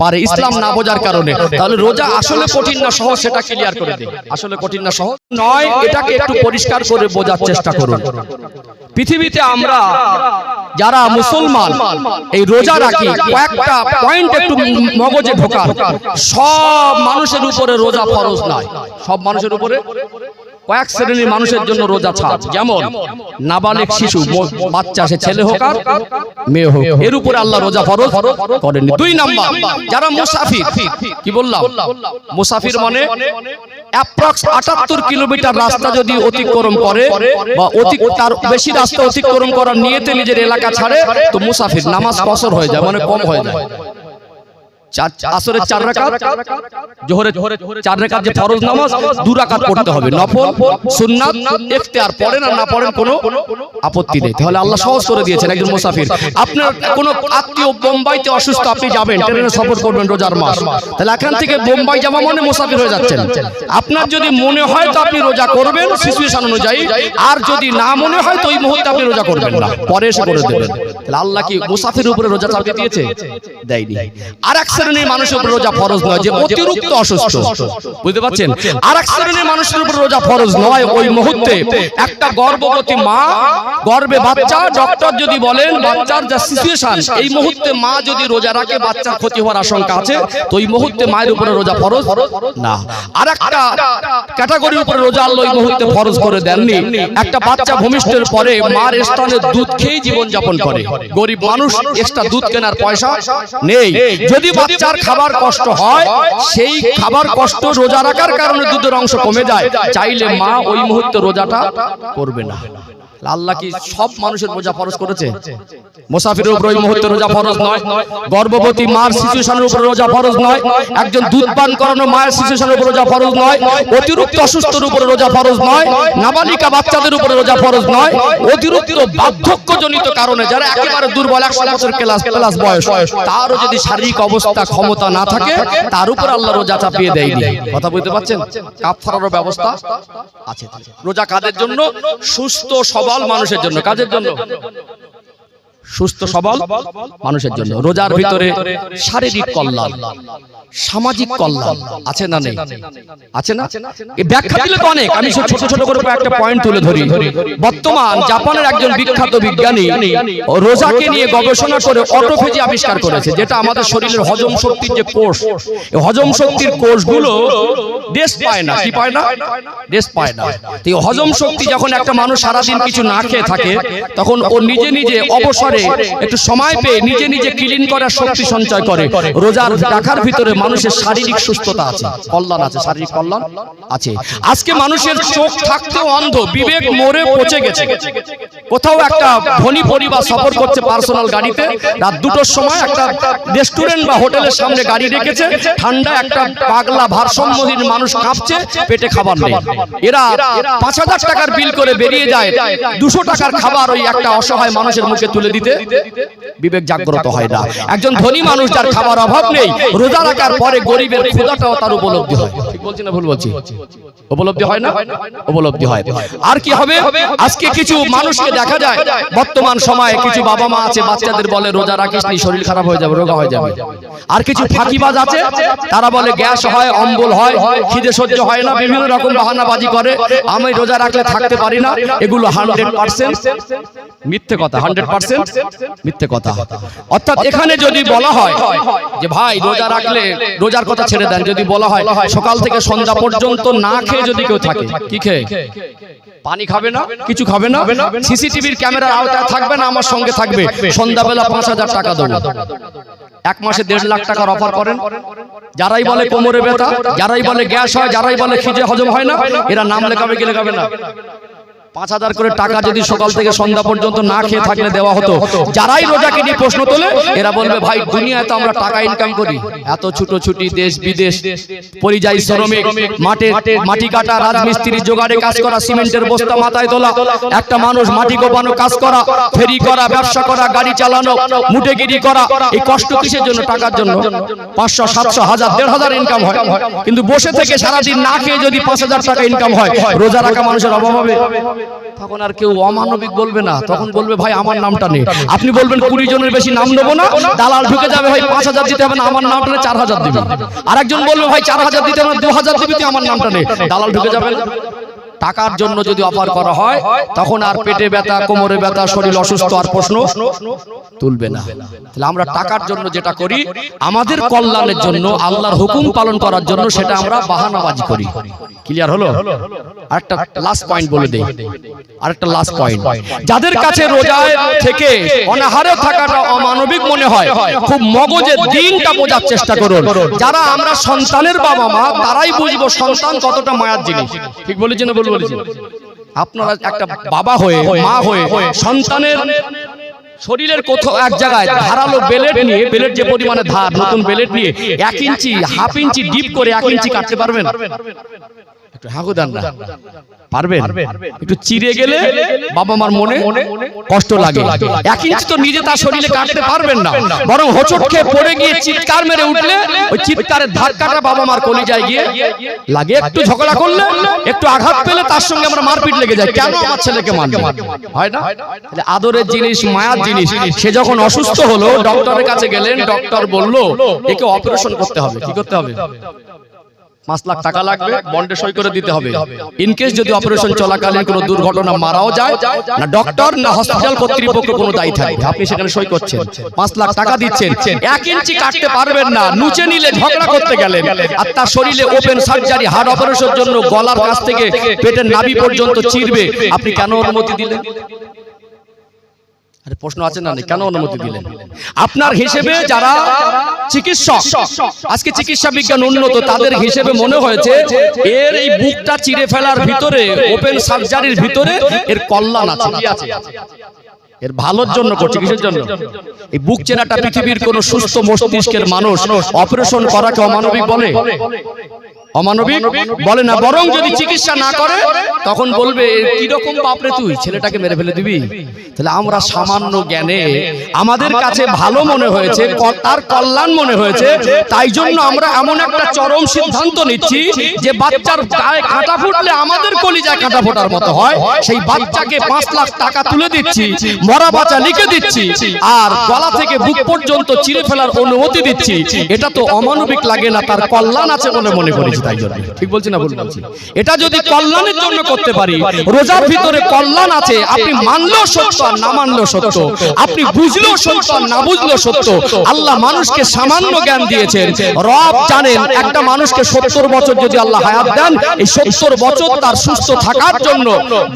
পারে ইসলাম না বোঝার কারণে। তাহলে রোজা আসলে কঠিন না সহজ সেটা ক্লিয়ার করে দিই। আসলে কঠিন না সহজ নয়, এটাকে একটু পরিষ্কার করে বোঝার চেষ্টা করুন। পৃথিবীতে আমরা যারা মুসলমান এই রোজা রাখি, কয়েকটা পয়েন্ট একটু মগজে ঢোকার। সব মানুষের উপরে রোজা ফরজ নয়, সব মানুষের উপরে কয়েক শ্রেণীর মানুষের জন্য রোজা ছাড়। যেমন নাবালিগ শিশু, বাচ্চা, সে ছেলে হোক আর মেয়ে হোক, এর উপরে আল্লাহ রোজা ফরজ করেননি। 2 নাম্বার, যারা মুসাফির, কি বললাম মুসাফির মানে অ্যাপ্রক্স 78 কিলোমিটার রাস্তা যদি অতিক্রম করে বা তার বেশি রাস্তা অতিক্রম করার নিয়তে নিজের এলাকা ছাড়ে, তো মুসাফির, নামাজ কসর হয়ে যায়, মানে কম হয়ে যায়। আসরের 4 রাকাত, জোহরের 4 রাকাত যে ফরজ নামাজ 2 রাকাত পড়তে হবে, নফল সুন্নাত ইখতিয়ার, পড়েন আর না পড়েন কোনো আপত্তি নেই। তাহলে আল্লাহ সহজ করে দিয়েছেন একজন মুসাফির। আপনার কোনো আত্মীয় বোম্বাইতে অসুস্থ, আপনি যাবেন, ট্রেনে সফর করবেন রোজার মাস, তাহলে এখান থেকে বোম্বাই যাওয়া মানে মুসাফির হয়ে যাচ্ছেন। আপনার যদি মনে হয় তো আপনি রোজা করবেন সিচুয়েশন অনুযায়ী, আর যদি না মনে হয় তো ওই মুহূর্তে আপনি রোজা করবেন না, পরে এসে করে দেবেন। তাহলে আল্লাহ কি মুসাফিরের উপরে রোজা চাপিয়ে দিয়েছে? দেয়নি। আর এক শ্রেণীর মানুষের উপর রোজা ফরজ নয়, যে অতিরিক্ত অসুস্থ, বুঝতে পারছেন? আর এক শ্রেণীর মানুষের উপর রোজা ফরজ নয় ওই মুহূর্তে একটা গর্ভবতী মা, গর্ভে বাচ্চা, ডক্টর যদি বলেন বাচ্চার যা সিচুয়েশন, এই মুহূর্তে মা যদি রোজা রাখে বাচ্চার ক্ষতি হওয়ার আশঙ্কা আছে, তো ওই মুহূর্তে মায়ের উপরে রোজা ফরজ না। আর একটা ক্যাটাগরির উপরে রোজা আল্লাহ ওই মুহূর্তে ফরজ করে দেননি। একটা বাচ্চা ভূমিষ্ঠের পরে মার স্তনের দুধ খেয়ে জীবন যাপন করে, গরিব মানুষ, এক্সট্রা দুধ কেনার পয়সা নেই। যদি বাচ্চার খাবার কষ্ট হয়, সেই খাবার কষ্ট রোজা রাখার কারণে দুধের অংশ কমে যায়, চাইলে মা ওই মুহূর্তে রোজাটা করবে না। আল্লাহ কি সব মানুষের রোজা ফরজ করেছে? মুসাফিরের উপর ওই মুহূর্তে রোজা ফরজ নয়, গর্ভবতী মার সিচুয়েশনের উপর রোজা ফরজ নয়, একজন দুধ পান করানো মায়ের সিচুয়েশনের উপর রোজা ফরজ নয়, অতিরিক্ত অসুস্থর উপর রোজা ফরজ নয়, নাবালিকা বাচ্চাদের উপর রোজা ফরজ নয়, অতিরিক্ত বার্ধক্যজনিত কারণে যারা একেবারে দুর্বল, 100 বছর প্লাস বয়স, তারও যদি শারীরিক অবস্থা ক্ষমতা না থাকে, তার উপর আল্লাহ রোজা চাপিয়ে দেয়নি। কথা বুঝতে পারছেন? কাফারারও ব্যবস্থা আছে। রোজা কাদের জন্য? সুস্থ সবল মানুষের জন্য। কাজের জন্য? সুস্থ সবল মানুষের জন্য। রোজার ভিতরে শারীরিক কল্যাণ, সামাজিক কল্যাণ আছে না নেই? আছে না? এই ব্যাখ্যা দিলে তো অনেক, আমি ছোট ছোট করে একটা পয়েন্ট তুলে ধরি। বর্তমান জাপানের একজন বিখ্যাত বিজ্ঞানী রোজাকে নিয়ে গবেষণা করে অটোফেজি আবিষ্কার করেছে, যেটা আমাদের শরীরের হজম শক্তির যে কোষ, এই হজম শক্তির কোষগুলো রেস্ট পায় না। কি পায় না? রেস্ট পায় না। তো এই হজম শক্তি যখন একটা মানুষ সারাদিন কিছু না খেয়ে থাকে, তখন ও নিজে নিজে অবসরে একটু সময় পেয়ে নিজে নিজে ক্লিন করার শক্তি সঞ্চয় করে। রোজার রাখার ভিতরে মানুষের শারীরিক সুস্থতা আছে, কল্যাণ আছে, শারীরিক কল্যাণ আছে। আজকে মানুষের চোখ থাকতেও অন্ধ, বিবেক মরে পচে গেছে। কোথাও একটা ধনী পরিবার সফর করছে পার্সোনাল গাড়িতে, রাত 2টোর সময় একটা রেস্টুরেন্ট বা হোটেলের সামনে গাড়ি রেখেছে, ঠান্ডা একটা পাগলা ভারসাম্যহীন মানুষ কাঁপছে, পেটে খাবার নেই। এরা 5000 টাকার বিল করে বেরিয়ে যায়, 200 টাকার খাবার ওই একটা অসহায় মানুষের মুখে তুলে দিতে বিবেক জাগ্রত হয় না। একজন ধনী মানুষ যার খাবার অভাব নেই, রোজা রাখার পরে গরিবের ক্ষুধাটাও তার উপলব্ধি হয়। ঠিক বলছি না ভুল বলছি? উপলব্ধি হয় না? উপলব্ধি হয়। আর কি হবে? আজকে কিছু মানুষকে দেখা যায় বর্তমান সময়ে, কিছু বাবা মা আছে বাচ্চাদের বলে রোজা রাখিস নি, শরীর খারাপ হয়ে যাবে, রোগা হয়ে যাবে। আর কিছু ফাঁকিবাজ আছে, তারা বলে গ্যাস হয়, অম্বল হয়, খিদে সহ্য হয় না, বিভিন্ন রকম বাহানাবাজি করে, আমি রোজা রাখলে থাকতে পারি না। এগুলো 100% মিথ্যে কথা, 100% মিথ্যে কথা। অর্থাৎ এখানে যদি বলা হয় যে ভাই রোজা রাখলে, রোজার কথা ছেড়ে দেন, যদি বলা হয় সকাল থেকে সন্ধ্যা পর্যন্ত না খেয়ে যদি কেউ থাকে, কি খেয়ে? পানি খাবে না, কিছু খাবে না, সিসিটিভির ক্যামেরার আওতায় থাকবে না, আমার সঙ্গে থাকবে, সন্ধ্যাবেলা 5000 টাকা দেবো। 1 মাসে 1.5 লাখ টাকার অফার করেন। যারাই বলে কোমরে ব্যথা, যারাই বলে গ্যাস হয়, যারাই বলে খিদে হজম হয় না, এরা নাম লেখাবে কি লেখাবে না? 5000 করে টাকা যদি সকাল থেকে সন্ধ্যা পর্যন্ত না খেয়ে থাকলে দেওয়া হতো, যারাই রোজাকে নিয়ে প্রশ্ন তোলে এরা বলবে ভাই দুনিয়ায় তো আমরা টাকা ইনকাম করি, এত ছুটোছুটি দেশ বিদেশ, পরিযায়ী শ্রমিক, মাটি কাটা, রাজমিস্ত্রি, জোগাড়ে কাজ করা, সিমেন্টের বস্তা মাথায় তোলা, একটা মানুষ মাটি কোপানো কাজ করা, ফেরি করা, ব্যবসা করা, গাড়ি চালানো, মুটেগিরি করা, এই কষ্ট কিসের জন্য? টাকার জন্য। 500, 700, 1000, 1500 ইনকাম হয়, কিন্তু বসে থেকে সারাদিন না খেয়ে যদি 5000 টাকা ইনকাম হয়, রোজা রাখা মানুষের অভাব হবে? তখন আর কেউ অমানবিক বলবে না, তখন বলবে ভাই আমার নামটা নেই। আপনি বলবেন 20 জনের বেশি নাম নেবো না, দালাল ঢুকে যাবে ভাই 5000 দিতে হবে না, আমার নামটা নেই 4000 দিবি। আর একজন বলবে ভাই 4000 দিতে হবে না, 2000 দিবি, তুই আমার নামটা নেই, দালাল ঢুকে যাবে না। টাকার জন্য যদি অফার করা হয় তখন আর পেটে ব্যথা, কোমরে ব্যথা, শরীর অসুস্থ আর প্রশ্ন তুলবে না। তাহলে আমরা টাকার জন্য যেটা করি আমাদের কল্যাণের জন্য, আল্লাহর হুকুম পালন করার জন্য, সেটা আমরা বাহানাবাজি করি। ক্লিয়ার হলো? আরেকটা লাস্ট পয়েন্ট বলে দেই, আরেকটা লাস্ট পয়েন্ট। যাদের কাছে রোজায় থেকে অনাহারে থাকাটা অমানবিক মনে হয়, খুব মগজে দিনটা বোঝার চেষ্টা করুন। যারা আমরা সন্তানের বাবা মা, তারাই বুঝবো সন্তান কতটা মায়ার জিনিস। ঠিক বলেছেন না? বলেছেন আপনারা একটা বাবা হয়ে, মা হয়ে সন্তানের শরীরের কোথাও এক জায়গায় ধারালো বেলেট নিয়ে, বেলেট যে পরিমাণে ধার, নতুন বেলেট নিয়ে 1 ইঞ্চি, হাফ ইঞ্চি ডিপ করে 1 ইঞ্চি কাটতে পারবেন? একটু হাঁকু দেন না, পারবেন? একটু চিরে গেলে বাবা মার মনে কষ্ট লাগে। 1 ইঞ্চি তো নিজে তার শরীরে কাটতে পারবেন না, বরং হোঁচট খেয়ে পড়ে গিয়ে চিৎকার মেরে উঠলে ওই চিৎকারের ধাক্কাটা বাবা মার কলিজায় গিয়ে লাগে। একটু ঝগড়া করলে, একটু আঘাত পেলে তার সঙ্গে আমরা মারপিট লেগে যায়, কেন আমার ছেলেকে মারবে, হয় না? তাহলে আদরের জিনিস, মায়ার জিনিস। সে যখন অসুস্থ হলো, ডক্টরের কাছে গেলেন, ডক্টর বলল একে অপারেশন করতে হবে। কি করতে হবে? 5 লাখ টাকা লাগবে, বন্ডে সই করে দিতে হবে। ইনকেস যদি অপারেশন চলাকালীন কোনো দুর্ঘটনা মারাও যায়, না ডক্টর না হসপিটাল কর্তৃপক্ষ কোনো দায়ী থাকবে, আপনি সেখানে সই করছেন, 5 লাখ টাকা দিচ্ছেন। 1 ইঞ্চি কাটতে পারবেন না, নুচে নিলে ঝগড়া করতে গেলেন, আর তার শরীরে ওপেন সার্জারি, হার্ট অপারেশনের জন্য গলার কাছ থেকে পেটের নাভি পর্যন্ত চিরবে, আপনি কেন অনুমতি দিলেন? আরে প্রশ্ন আছে না, কেন অনুমতি দিলেন? আপনার হিসেবে যারা চিকিৎসক, আজকে চিকিৎসা বিজ্ঞান উন্নত, তাদের হিসেবে মনে হয়েছে এর এই বুকটা চিরে ফেলার ভিতরে, ওপেন সার্জারির ভিতরে এর কল্যাণ আছে, কি আছে? এর ভালোর জন্য করছে। কিসের জন্য? এই বুক চেনাটা পৃথিবীর কোন সুস্থ মস্তিষ্কের মানুষ অপারেশন করাকে অমানবিক বলে? অমানবিক বলে না, বরং যদি চিকিৎসা না করে তখন বলবে কিরকম বাপরে তুই ছেলেটাকে মেরে ফেলে দিবি। তাহলে আমরা সামান্য জ্ঞানে আমাদের কাছে ভালো মনে হয়েছে, তার কল্যাণ মনে হয়েছে, তাই জন্য আমরা এমন একটা চরম সিদ্ধান্ত নিচ্ছি যে বাচ্চার গায়ে কাঁটা ফুটলে আমাদের কলিজায় কাঁটা ফোটার মতো হয়, সেই বাচ্চাকে 5 লাখ টাকা তুলে দিচ্ছি, মরা বাচ্চা লিখে দিচ্ছি, আর গলা থেকে বুক পর্যন্ত চিরে ফেলার অনুমতি দিচ্ছি। এটা তো অমানবিক লাগে না? তার কল্যাণ আছে বলে মনে করেছি, তাই জন্য। ঠিক বলছি না ভুল বলছি? এটা যদি কল্যাণের জন্য করতে পারি, রোজার ভিতরে কল্যাণ আছে, আপনি মানলেও সত্য আর না মানলেও সত্য, আপনি বুঝলেও সত্য আর না বুঝলেও সত্য। আল্লাহ মানুষকে সামান্য জ্ঞান দিয়েছেন, রব জানেন একটা মানুষকে 70 বছর যদি আল্লাহ হায়াত দেন, এই 70 বছর তার সুস্থ থাকার জন্য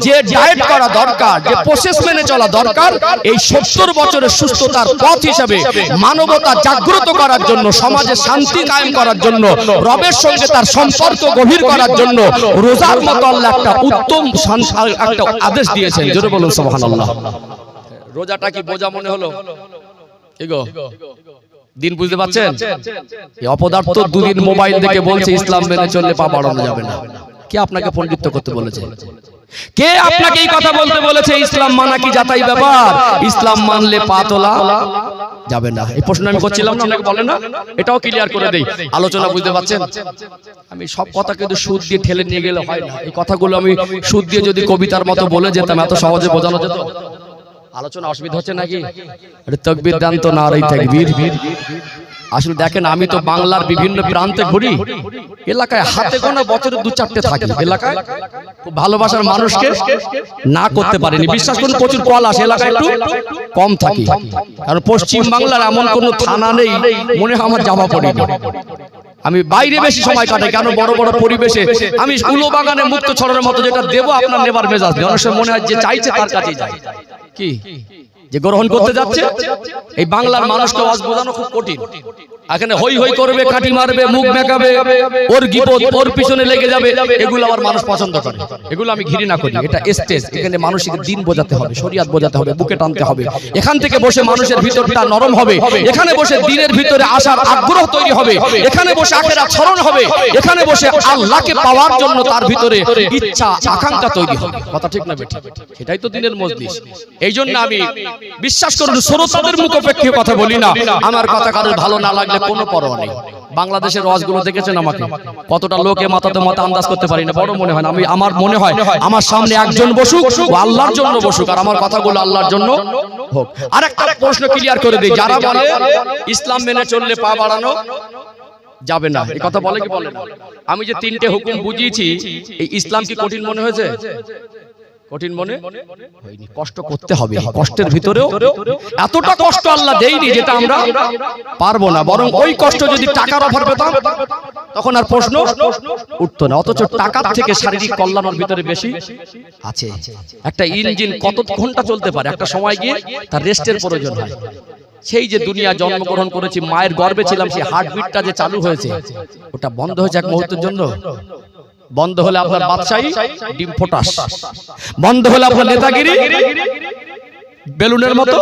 যে ডায়েট করা দরকার, যে প্রসেস মেনে চলা দরকার, এই 70 বছরের সুস্থতার পথ হিসাবে মানবতা জাগ্রত করার জন্য, সমাজে শান্তি কায়েম করার জন্য, রবের সঙ্গে তার সম্পর্ক গভীর করার জন্য রোজার মতো আল্লাহ একটা উত্তম একটা আদেশ দিয়েছেন। জোরে বলুন সুবহানাল্লাহ। রোজাটা কি বোঝা মনে হলো? এগো দিন বুঝতে পারছেন? এই অপদার্থ 2 দিন মোবাইল দেখে বলছে ইসলাম মেনে চললে পা বাড়ানো যাবে না। কে আপনাকে পণ্ডিত্য করতে বলেছে? কে আপনাকে এই কথা বলতে বলেছে? ইসলাম মানা কি যাতাই ব্যাপার? ইসলাম মানলে পা তোলা যাবে না। এই প্রশ্ন আমি করছিলাম না, আপনাকে বলেন না? এটাও ক্লিয়ার করে দেই, আলোচনা বুঝতে পারছেন? আমি সব কথা কিন্তু সুদ দিয়ে ঠেলে নিয়ে গেলে হয় না। এই কথাগুলো আমি সুদ দিয়ে যদি কবিতার মতো বলে যেতাম, এত সহজে বোঝানো যেত? আলোচনা অসুবিধা হচ্ছে নাকি? তাকবীর দেন তো, নারায়ে তাকবীর। আসলে দেখেন, আমি তো বাংলার বিভিন্ন প্রান্তে ঘুরি, এলাকায় হাতে গোনা বছরে 2-4টে থাকি, এলাকায় খুব ভালোবাসার মানুষকে না করতে পারিনি। বিশ্বাস করুন, প্রচুর কল আসে, এলাকায় একটু কম থাকি, কারণ পশ্চিম বাংলার এমন কোন থানা নেই মনে হয় আমার জামা পড়িনি। আমি বাইরে বেশি সময় কাটাই, কেন বড় বড় পরিবেশে আমি উলো বাগানে মুক্ত ছড়ানোর মতো যেটা দেবো আপনার নেবার মেজাজ নেই। অনেক সময় মনে হয় যে চাইছে তার কাছেই যায়, কি যে গ্রহণ করতে যাচ্ছে। এই বাংলার মানুষকে ওয়াজ বোঝানো খুব কঠিন। এখানে হই হই করবে, কাটি মারবে, মুখ মেকাবে, ওর গিবত, ওর পিছনে লেগে যাবে, এগুলো আবার মানুষ পছন্দ করে, এগুলো আমি ঘৃণা করি। এটা স্টেজ, এখানে মানুষকে দিন বোঝাতে হবে, শরিয়াত বোঝাতে হবে, বুকে টানতে হবে। এখান থেকে বসে মানুষের ভিতরটা নরম হবে, এখানে বসে দিনের ভিতরে আসার আগ্রহ তৈরি হবে, এখানে বসে আখিরাত স্মরণ হবে, এখানে বসে আল্লাহকে পাওয়ার জন্য তার ভিতরে ইচ্ছা আকাঙ্ক্ষা তৈরি হবে। কথা ঠিক না বেঠিক? সেটাই তো দিনের মজলিস। এই জন্য আমি বিশ্বাস করুন শ্রোতাদের মুখ অপেক্ষে কথা বলি না। আমার কথা কারোর ভালো না লাগলে কোনো পরোয়া নেই। বাংলাদেশের ওয়াজগুলো দেখেছেন আমাকে, কতটা লোকে মাথাতে মাথা আন্দাজ করতে পারি না, বড় মনে হয় না। আমার মনে হয় আমার সামনে একজন বসুক, ও আল্লাহর জন্য বসুক, আর আমার কথাগুলো আল্লাহর জন্য হোক। আর একটা প্রশ্ন ক্লিয়ার করে দিই, যারা বলে ইসলাম মেনে চললে পা বাড়ানো যাবে না, এই কথা বলে কি বলে না? আমি যে তিনটে হুকুম বুঝিয়েছি, এই ইসলাম কি কঠিন মনে হয়েছে? কঠিন মনে হয়নি। কষ্ট করতে হবে, কষ্টের ভিতরেও এতটা কষ্ট আল্লাহ দেয়নি যেটা আমরা পারবো না, বরং ওই কষ্ট যদি টাকার অফার পেতাম তখন আর প্রশ্ন উঠতো না। অথচ টাকার থেকে শারীরিক কল্যাণের ভিতরে বেশি আছে। একটা ইঞ্জিন কত ঘন্টা চলতে পারে, একটা সময় গিয়ে তার রেস্টের প্রয়োজন হয়। সেই যে দুনিয়া জন্মগ্রহণ করেছি, মায়ের গর্ভে ছিলাম, সেই হার্টবিটটা যে চালু হয়েছে, ওটা বন্ধ হয়েছে এক মুহূর্তের জন্য? বন্ধ হলে আপনার বাদশাহী ডিম ফোটাস, বন্ধ হলে আপনার নেতাগিরি বেলুনের মতো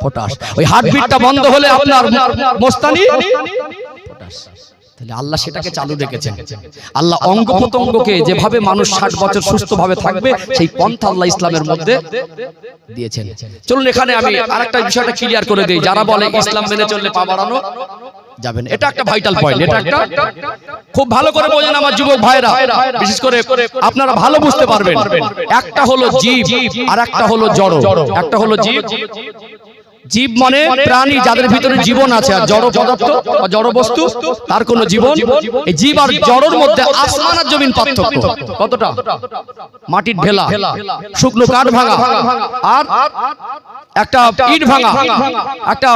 ফোটাস, ওই হার্টবিটটা বন্ধ হলে আপনার মস্তানি ফোটাস। তাহলে আল্লাহ সেটাকে চালু রেখেছেন। আল্লাহ অঙ্গ প্রত্যঙ্গকে যেভাবে মানুষ 60 বছর সুস্থভাবে থাকবে, সেই পন্থা আল্লাহ ইসলামের মধ্যে দিয়েছেন। চলুন এখানে আমি আরেকটা বিষয়টা ক্লিয়ার করে দেই, যারা বলে ইসলাম মেনে চললে পা বাড়ানো যাবেন, এটা একটা ভাইটাল পয়েন্ট। এটা একটা খুব ভালো করে বোঝেন আমার যুবক ভাইরা, বিশেষ করে আপনারা ভালো বুঝতে পারবেন। একটা হলো জীব আর একটা হলো জড়। একটা হলো জীব, জীব মানে প্রাণী যাদের ভিতরে জীবন আছে, আর জড় পদার্থ বা জড় বস্তু তার কোনো জীবন। এই জীব আর জড়ের মধ্যে আসমান আর জমিন পার্থক্য। কতটা? মাটির ঢেলা, শুকনো কাঠ ভাঙা, আর একটা ইট ভাঙা, একটা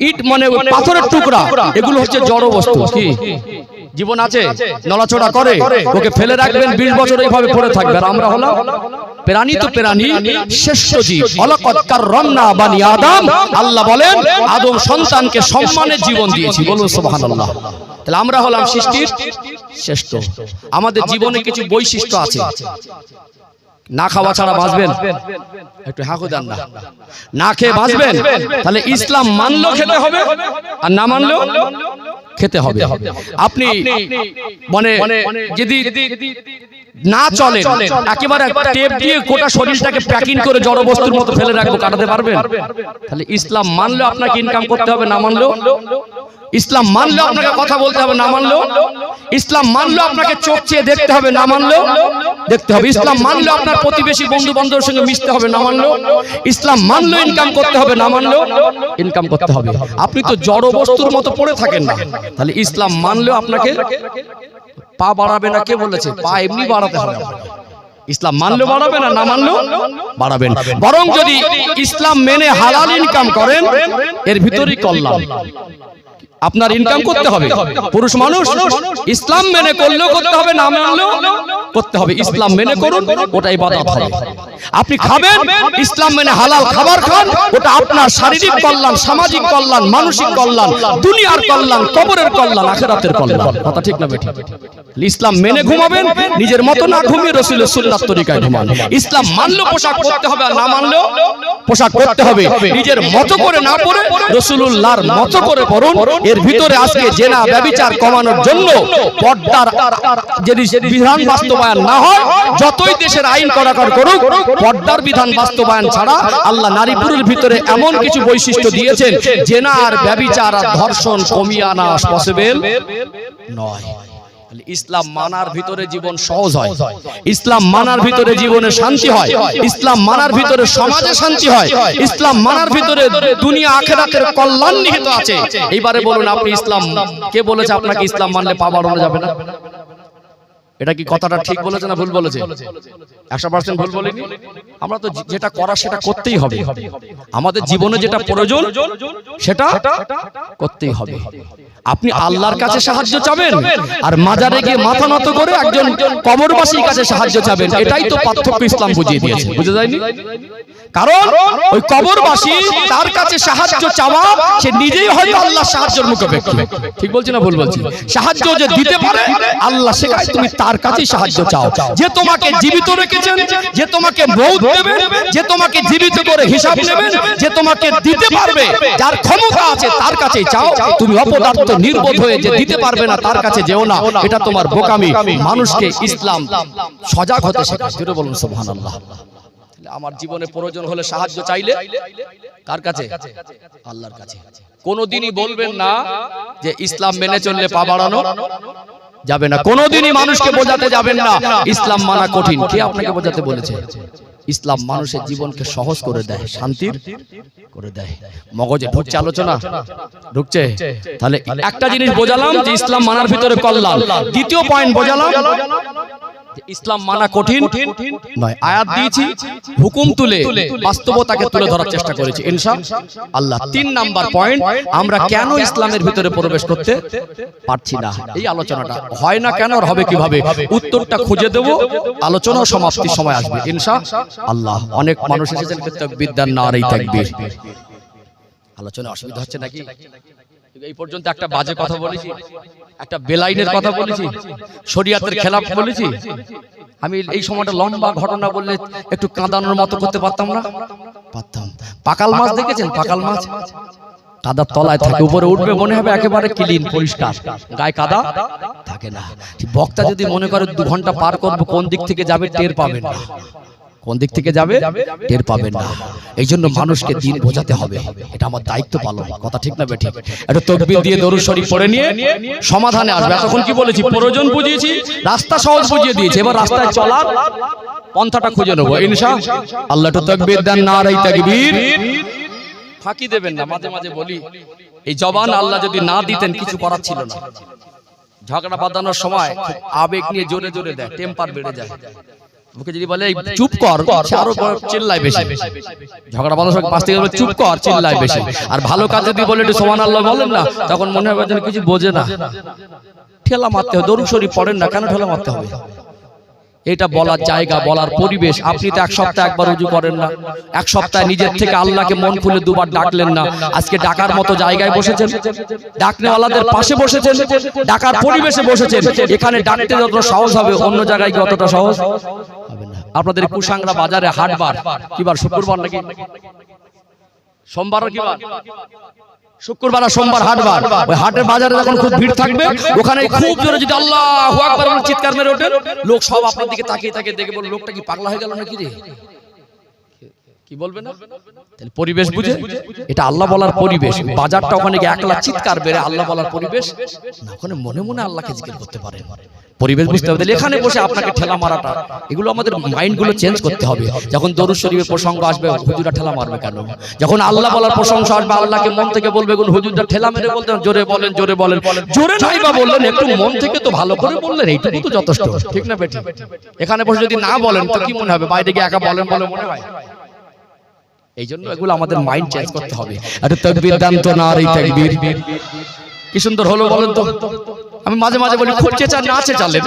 ইট মানে পাথরের টুকরা, এগুলো হচ্ছে জড় বস্তু। কি জীবন আছে, নড়াচড়া করে, ওকে ফেলে রাখবেন 20 বছর এইভাবে পড়ে থাকবে। আর আমরা হলাম প্রাণী, তো প্রাণী শ্রেষ্ঠ জীব। ওয়ালাকাদ কাররামনা বানি আদম, আল্লাহ বলেন আদম সন্তানকে সম্মানের জীবন দিয়েছি, বলুন সুবহানাল্লাহ। তাহলে আমরা হলাম সৃষ্টির শ্রেষ্ঠ। আমাদের জীবনে কিছু বৈশিষ্ট্য আছে। না খাওয়া ছাড়া বাঁচবেন? একটু হাঁকু দেন না। না খেয়ে বাঁচবেন? তাহলে ইসলাম মানলেও খেতে হবে, আর না মানলেও খেতে হবে। আপনি মানে যদি না চলে, একেবারে টেপ দিয়ে গোটা শরীরটাকে প্যাকিং করে জড় বস্তুর মতো ফেলে রাখবো, কাটাতে পারবেন? তাহলে ইসলাম মানলেও আপনাকে ইনকাম করতে হবে, না মানলেও। ইসলাম মানলেও আপনাকে কথা বলতে হবে, না মানলেও। ইসলাম মানলেও আপনাকে চোখ চেয়ে দেখতে হবে, না মানলেও দেখতে হবে। ইসলাম মানলেও আপনার প্রতিবেশী বন্ধু বান্ধবের সঙ্গে মিশতে হবে, না মানলেও। ইসলাম মানলেও ইনকাম করতে হবে, না মানলেও ইনকাম করতে হবে। আপনি তো জড় বস্তুর মতো পড়ে থাকেন না, তাহলে ইসলাম মানলেও আপনাকে পা বাড়াবে না। কে বলেছে? পা এমনি বাড়াতে হবে। ইসলাম মানলেও বাড়াবেন, আর না মানলেও বাড়াবেন। বরং যদি ইসলাম মেনে হালাল ইনকাম করেন, এর ভিতরেই কল্যাণ। আপনার ইনকাম করতে হবে, পুরুষ মানুষ ইসলাম মেনে করলেও করতে হবে, না মানলেও করতে হবে। ইসলাম মেনে করুন, ওটা ইবাদত হবে। আপনি খাবেন, ইসলাম মেনে হালাল খাবার খান, ওটা আপনার শারীরিক কল্যাণ, সামাজিক কল্যাণ, মানসিক কল্যাণ, দুনিয়ার কল্যাণ, কবরের কল্যাণ, আখিরাতের কল্যাণ। কথা ঠিক না বেঠিক? ইসলাম মেনে ঘুমাবেন, নিজের মতো না ঘুমিয়ে রাসূলের সুন্নাত তরিকায় ঘুমান। ইসলাম মানলেও পোশাক পরতে হবে, আর না মানলেও পোশাক পরতে হবে। নিজের মতো করে না পরে রাসূলুল্লাহর মতো করে পড়ুন। এর ভিতরে আজকে জেনা ব্যভিচার কমানোর জন্য পর্দার যদি বিধান বাস্তবায়ন না হয়, যতই দেশের আইন কড়াকড় করুক, পর্দার বিধান বাস্তবায়ন ছাড়া আল্লাহ নারী পুরুষের ভিতরে এমন কিছু বৈশিষ্ট্য দিয়েছেন, জেনা আর ব্যভিচার আর ধর্ষণ কমিয়ে আনা পসিবল নয়। ইসলাম মানার ভিতরে জীবন সহজ হয়, ইসলাম মানার ভিতরে জীবনে শান্তি হয়, ইসলাম মানার ভিতরে সমাজে শান্তি হয়, ইসলাম মানার ভিতরে দুনিয়া আখিরাতের কল্যাণ নিহিত আছে। এইবারে বলুন, আপনি ইসলাম, কে বলেছে আপনাকে ইসলাম মানলে পা বাড়ানো যাবে না? এটা কি কথাটা ঠিক বলেছে না ভুল বলেছে? 100% ভুল বলিনি। আমরা তো যেটা করা সেটা করতেই হবে। আমাদের জীবনে যেটা প্রয়োজন সেটা করতেই হবে। আপনি আল্লাহর কাছে সাহায্য চাবেন, আর মাজারে গিয়ে মাথা নত করে একজন কবরবাসীর কাছে সাহায্য চাবেন। এটাই তো পার্থক্য ইসলাম বুঝিয়ে দিয়েছে, বুঝে যায়নি? কারণ ওই কবরবাসী, তার কাছে সাহায্য চাওয়া, সে নিজেই হয়তো আল্লাহর সাহায্যের মুখে ব্যক্তি। ঠিক বলছি না ভুল বলছি? সাহায্য যে দিতে পারে আল্লাহ, শেখায় তুমি তার কাছেই সাহায্য চাও। যে তোমাকে জীবিত রেখেছেন, যে তোমাকে মৌত দেবেন, যে তোমাকে জীবিত করে হিসাব নেবেন, যে তোমাকে দিতে পারবে, যার ক্ষমতা আছে তার কাছেই চাও। তুমি অপদার্থ নির্বোধ হয়ে যে দিতে পারবে না তার কাছে যেও না, এটা তোমার বোকামি। মানুষকে ইসলাম সজাগ হতে শেখায়। জোরে বলুন সুবহানাল্লাহ। আমার জীবনে প্রয়োজন হলে সাহায্য চাইলে কার কাছে? আল্লাহর কাছে। কোনোদিনই বলবেন না যে ইসলাম মেনে চললে পা বাড়ানো যাবে না। কোনোদিনই মানুষকে বোঝাতে যাবেন না ইসলাম মানা কঠিন। কে আপনাকে বোঝাতে বলেছে? ইসলাম মানুষের জীবনকে সহজ করে দেয়, শান্তির করে দেয়। মগজে ঢুকছে আলোচনা? ঢুকছে? তাহলে একটা জিনিস বোঝালাম যে ইসলাম মানার ভিতরে কল্যাণ। দ্বিতীয় পয়েন্ট বোঝালাম ইসলাম মানা কঠিন নয়। আয়াত দিয়েছি, হুকুম তুলে বাস্তবতাকে তুলে ধরার চেষ্টা করেছি ইনশাআল্লাহ। 3 নাম্বার পয়েন্ট, আমরা কেন ইসলামের ভিতরে প্রবেশ করতে পারছি না, এই আলোচনাটা হয় না কেন, আর হবে কিভাবে, উত্তরটা খুঁজে দেব। আলোচনা সমাপ্তির সময় আসবে ইনশাআল্লাহ। অনেক মানুষ এসেছেন তাকবীর দেন, নারে তাকবীর। আলোচনা অসুবিধা হচ্ছে নাকি? এই পর্যন্ত একটা বাজে কথা বলেছি, একটা বেলাইনের কথা বলেছি, শরিয়াতের খেলাফ বলেছি। আমি এই সময়টা লম্বা ঘটনা বললে একটু কাঁদানোর মতো করতে পারতাম না? পারতাম। পাকাল মাছ দেখেছেন? পাকাল মাছ কাদার তলায় থাকে, উপরে উঠবে মনে হবে একেবারে ক্লিন পরিষ্কার, গায়ে কাদা থাকে না। বক্তা যদি মনে করে 2 ঘন্টা পার করবো, কোন দিক থেকে যাবে টের পাবেন না, কোন দিক থেকে যাবে টের পাবেন না। এই জন্য মানুষকে দিন বোঝাতে হবে, এটা আমার দায়িত্ব পালন। কথা ঠিক না বেঠিক? একটা তাকবীর দিয়ে দরুদ শরীফ পড়ে নিয়ে সমাধানে আসবে। এতক্ষণ কি বলেছি? প্রয়োজন বুঝিয়েছি, রাস্তা সহজ বুঝিয়ে দিয়েছি। এবার রাস্তায় চলার পন্থাটা খুঁজে নেবো ইনশাআল্লাহ। একটু তাকবীর দেন, নারে তাকবীর। ফাঁকি দেবেন না। মাঝে মাঝে বলি, এই জবান আল্লাহ যদি না দিতেন কিছু করার ছিল না। ঝগড়া বাঁধানোর সময় আবেগ নিয়ে জোরে জোরে দেয়, টেম্পার বেড়ে যায়। ওকে যদি বলে চুপ কর, সে আরো চিল্লায় বেশি। ঝগড়া বাঁধানোর সময় পাশ থেকে বলে চুপ কর, চিল্লায় বেশি। আর ভালো কাজ যদি বলে একটু সুবহানাল্লাহ বলেন না, তখন মনে হবে যেন কিছু বোঝে না। ঠেলা মারতে হবে। দরুদ শরীফ পড়েন না, কেন ঠেলা মারতে হবে? এটা বলার জায়গা, বলার পরিবেশ। আপনি তো 1 সপ্তাহ একবার ওযু করেন না, 1 সপ্তাহে নিজের থেকে আল্লাহকে মন খুলে 2 বার ডাকলেন না। আজকে ডাকার মতো জায়গায় বসেছেন, ডাকনেওয়ালাদের পাশে বসেছেন, ডাকার পরিবেশে বসেছেন। এখানে ডাকতে যত সহজ হবে, অন্য জায়গায় কি অতটা সহজ হবে না। আপনাদের কুসাংরা বাজারে হাটবার কি বার? শুক্রবার নাকি সোমবার? কি বার? শুক্রবার আর সোমবার হাটবার। ওই হাটের বাজারে যখন খুব ভিড় থাকবে, ওখানে খুব জোরে যদি আল্লাহু আকবার বলে চিৎকার মেরে ওঠেন, লোক সব আপনার দিকে তাকিয়ে তাকিয়ে দেখে বলে লোকটা কি পাগলা হয়ে গেল নাকি রে? কি বলবে না? তাহলে পরিবেশ বুঝে, এটা আল্লাহ বলার পরিবেশ। বাজারটা ওখানে গিয়ে একলা চিৎকার বেড়ে আল্লাহ বলার পরিবেশ না, ওখানে মনে মনে আল্লাহকে জিকির করতে পারেন। পরিবেশ বুঝতে হবে। এখানে বসে আপনাকে ঠেলা মারাটা, এগুলো আমাদের মাইন্ডগুলো চেঞ্জ করতে হবে। যখন দরুদ শরীফের প্রসঙ্গ আসবে, হুজুরা ঠেলা মারবে কেন? যখন আল্লাহ বলার প্রশংসা আসবে, আল্লাহকে মন থেকে বলবে, কোন হুজুরটা ঠেলা মেরে বলতেন জোরে বলেন, জোরে বলেন। জোরে নাই বা বললেন, একটু মন থেকে তো ভালো করে বললেন, এইটুকু তো যথেষ্ট। ঠিক না বেঠিক? এখানে বসে যদি না বলেন তো কি মনে হবে? বাইরে গিয়ে একা বলেন বলে মনে হয়। এই জন্য এগুলো আমাদের মাইন্ড চেঞ্জ করতে হবে। একটু তাকবীর দেন তো, নারে তাকবীর। কি সুন্দর হলো বলেন তো? আমি মাঝে মাঝে বলি, খুব চেঁচা না চেঁচালেন,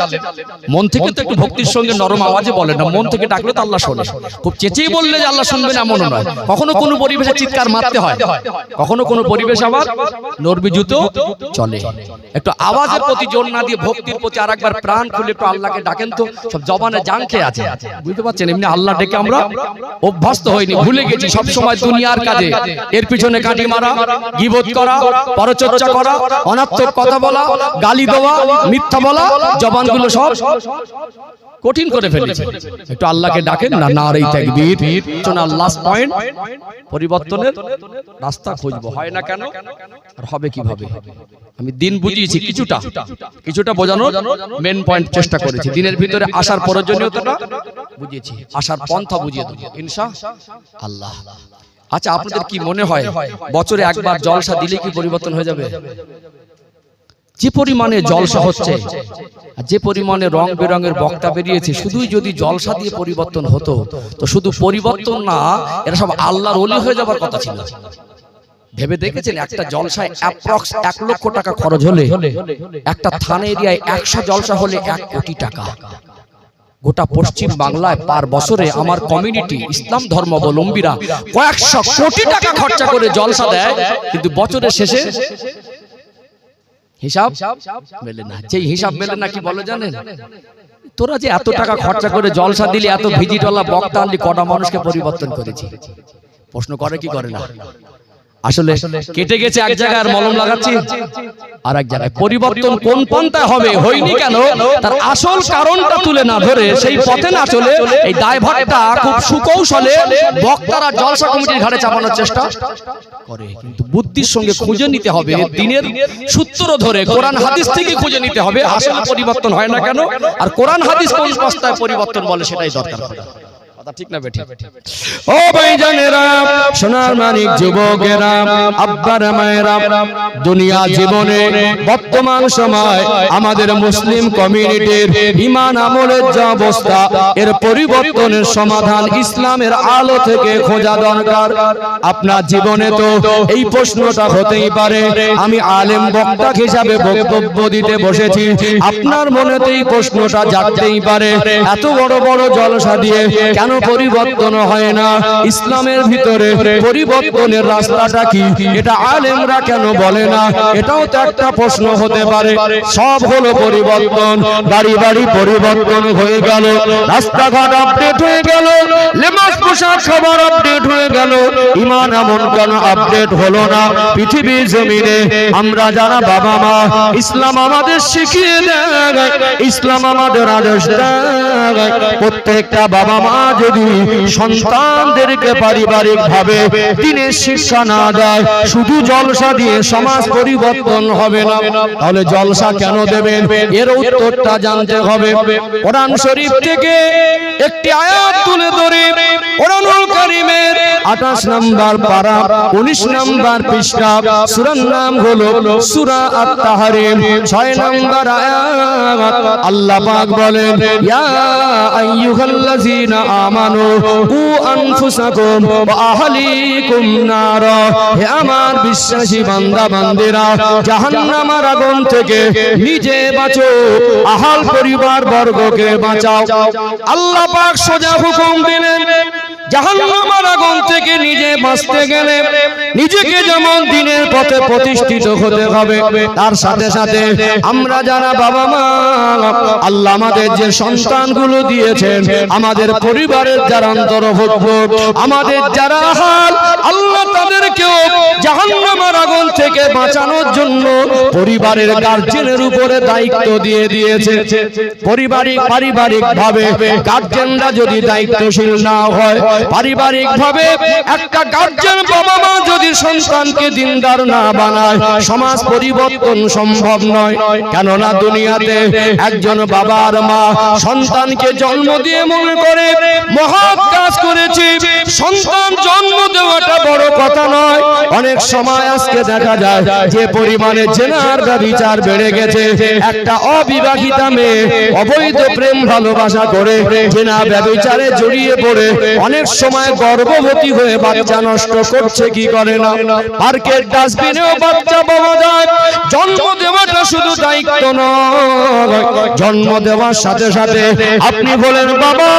মন থেকে তো একটু ভক্তির সঙ্গে নরম আওয়াজে বলেন না। মন থেকে ডাকলে তো আল্লাহ শোনে। খুব চেঁচিয়ে বললে যে আল্লাহ শুনবেন এমনও নয়। কখনো কোনো পরিবেশে চিৎকার মারতে হয়, কখনো কোনো পরিবেশ আবার নরবি জুতো চলে। একটু আওয়াজের প্রতি জোর না দিয়ে ভক্তির প্রতি আরেকবার প্রাণ খুলে একটু আল্লাহকে ডাকেন তো। সব জবানে জান খেয়ে আছে, বুঝতে পারছেন? এমনি আল্লাহ ডেকে আমরা অভ্যস্ত হইনি, ভুলে গেছি। সব সময় দুনিয়ার কাজে, এর পিছনে কাটি মারা, গীবত করা, পরচর্চা করা, অনার্থক কথা বলা, গালি দেওয়া, মিথ্যা বলা, জবানগুলো সব কঠিন করে ফেলেছে। একটু আল্লাহকে ডাকেন না, নারে তাকবীর। লাস্ট পয়েন্ট, পরিবর্তনের রাস্তা খুঁজবো। হয় না কেন, আর হবে কিভাবে? আমি দিন বুঝিয়েছি, কিছুটা বোঝানোর মেন পয়েন্ট চেষ্টা করেছি। দিনের ভিতরে আসার প্রয়োজনীয়তাটা বুঝিয়েছি, আসার পন্থা বুঝিয়ে দেব ইনশাআল্লাহ। আচ্ছা, আপনাদের কি মনে হয় বছরে একবার জলসা দিলে কি পরিবর্তন হয়ে যাবে? যে পরিমাণে জলসা হচ্ছে, যে পরিমাণে রং বেরঙের বক্তা বেরিয়েছে, শুধুই যদি জলসা দিয়ে পরিবর্তন হতো, তো শুধু পরিবর্তন না, এরা সব আল্লাহর ওলি হয়ে যাবার কথা ছিল। ভেবে দেখেছেন, একটা জলসায় অ্যাপ্রক্স 1 লক্ষ টাকা খরচ হলে, একটা থানা এরিয়ায় 100 জলসা হলে 1 কোটি টাকা। গোটা পশ্চিম বাংলায় পার বছরে আমার কমিউনিটি, ইসলাম ধর্মাবলম্বীরা কয়েকশো কোটি টাকা খরচা করে জলসা দেয়, কিন্তু বছরের শেষে হিসাব মেলে না। যে হিসাব মেলে না, কি বলে জানেন? তোরা যে এত টাকা খরচা করে জলসা দিলি, এত ভিজিটওয়ালা বক্তা আনলি, কটা মানুষকে পরিবর্তন করেছি? প্রশ্ন করে কি করে না? আসলে কেটে গেছে এক জায়গায় আর মলম লাগাচ্ছি আর এক জায়গায়। পরিবর্তন কোন পন্থায় হবে হয়নি কেন, তার আসল কারণটা তুলে না ধরে সেই পথে না চলে এই দায়ভারটা খুব সুকৌশলে বক্তারা জলসা কমিটির ঘাড়ে চাপানোর চেষ্টা করে। কিন্তু বুদ্ধির সঙ্গে খুঁজে নিতে হবে, দিনের সূত্র ধরে কোরআন হাদিস থেকে খুঁজে নিতে হবে আসলে পরিবর্তন হয় না কেন, আর কোরআন হাদিস কোন রাস্তায় পরিবর্তন বলে সেটাই দরকার। ঠিক না বেঠিক? ও ভাইজানেরা, সোনার মানিক যুবকেরা, আব্বার মায়েরা, দুনিয়া জীবনে বর্তমান সময় আমাদের মুসলিম কমিউনিটির ঈমান আমলের যে অবস্থা, এর পরিবর্তনের সমাধান ইসলামের আলো থেকে খোঁজা দরকার। আপনার জীবনে তো এই প্রশ্নটা হতেই পারে, আমি আলেম বক্তা হিসাবে বক্তব্য দিতে বসেছি, আপনার মনেতে এই প্রশ্নটা জাগতেই পারে, এত বড় বড় জলসা দিয়ে কেন পরিবর্তন হয় না? ইসলামের ভিতরে পরিবর্তনের রাস্তাটা কি, এটা আলেমরা কেন বলে না? এটাও তো একটা প্রশ্ন হতে পারে। সব হলো পরিবর্তন, বাড়ি বাড়ি পরিবর্তন হয়ে গেল, রাস্তাঘাট আপডেট হয়ে গেল, লেবাস পোশাক খাবার আপডেট হয়ে গেল, ঈমান আমল কেন আপডেট হলো না? পৃথিবীর জমিনে আমরা যারা বাবা মা, ইসলাম আমাদের শিখিয়ে দেয়, ইসলাম আমাদের আদেশ দেয়, প্রত্যেকটা বাবা মা যদি সন্তানদেরকে পারিবারিক ভাবে দিনের শিক্ষা না দেয়, শুধু জলসা দিয়ে সমাজ পরিবর্তন হবে না। তাহলে জলসা কেন দেবেন, এর উত্তরটা জানতে হবে। কোরআন শরীফ থেকে একটি আয়াত তুলে ধরে কোরআনুল কারীমের 28 নম্বর পারা 19 নম্বর পৃষ্ঠা, সূরার নাম হলো সূরা আত-তাহরিম, 6 নম্বর আয়াত। আল্লাহ পাক বলেন, ইয়া আইয়ুহাল্লাযীনা আমানু কু আনফুসাকুম ওয়া আহলিকুম নারা, হে আমার বিশ্বাসী বান্দা বান্দিরা, জাহান্নামের আগুন থেকে নিজে বাঁচো, আহল পরিবার বর্গকে বাঁচাও। আল্লাহ পাক সোজা হুকুম দিলেন, জাহান্নামের আগুন থেকে নিজে বাঁচতে গেলে নিজেকে যেমন দিনের পথে প্রতিষ্ঠিত হতে হবে, তার সাথে সাথে আমরা যারা বাবা মা, আল্লাহ আমাদের যে সন্তানগুলো দিয়েছেন, আমাদের পরিবারের যারা অন্তর্ভুক্ত, আমাদের যারা হাল, আল্লাহ তাদেরকেও জাহান্নামের আগুন থেকে বাঁচানোর জন্য পরিবারের গার্জেনের উপরে দায়িত্ব দিয়ে দিয়েছে। পারিবারিক ভাবে গার্জেনরা যদি দায়িত্বশীল না হয়, পারিবারিক ভাবে একটা গার্জেন বাবা মা যদি সন্তানকে দিনদার না বানায়, সমাজ পরিবর্তন সম্ভব নয়। কেননা দুনিয়াতে একজন বাবা আর মা সন্তানকে জন্ম দিয়ে মনে করে মহৎ কাজ করেছে। সন্তান জন্ম দেওয়াটা বড় কথা নয়। অনেক সময় আজকে দেখা যায় যে পরিমাণে জেনার ব্যভিচার বেড়ে গেছে, একটা অবিবাহিতা মেয়ে অবৈধ প্রেম ভালোবাসা করে জেনা ব্যভিচারে জড়িয়ে পড়ে অনেক সময় গর্ভবতী হয়ে বাচ্চা নষ্ট করছে, কি করে না? পার্কের ডাস্টবিনেও বাচ্চা পাওয়া যায়। জন্ম দেওয়াটা শুধু দায়িত্ব নয়, জন্ম দেওয়ার সাথে সাথে আপনি বলেন বাবা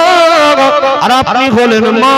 আর আপনি বলেন মা,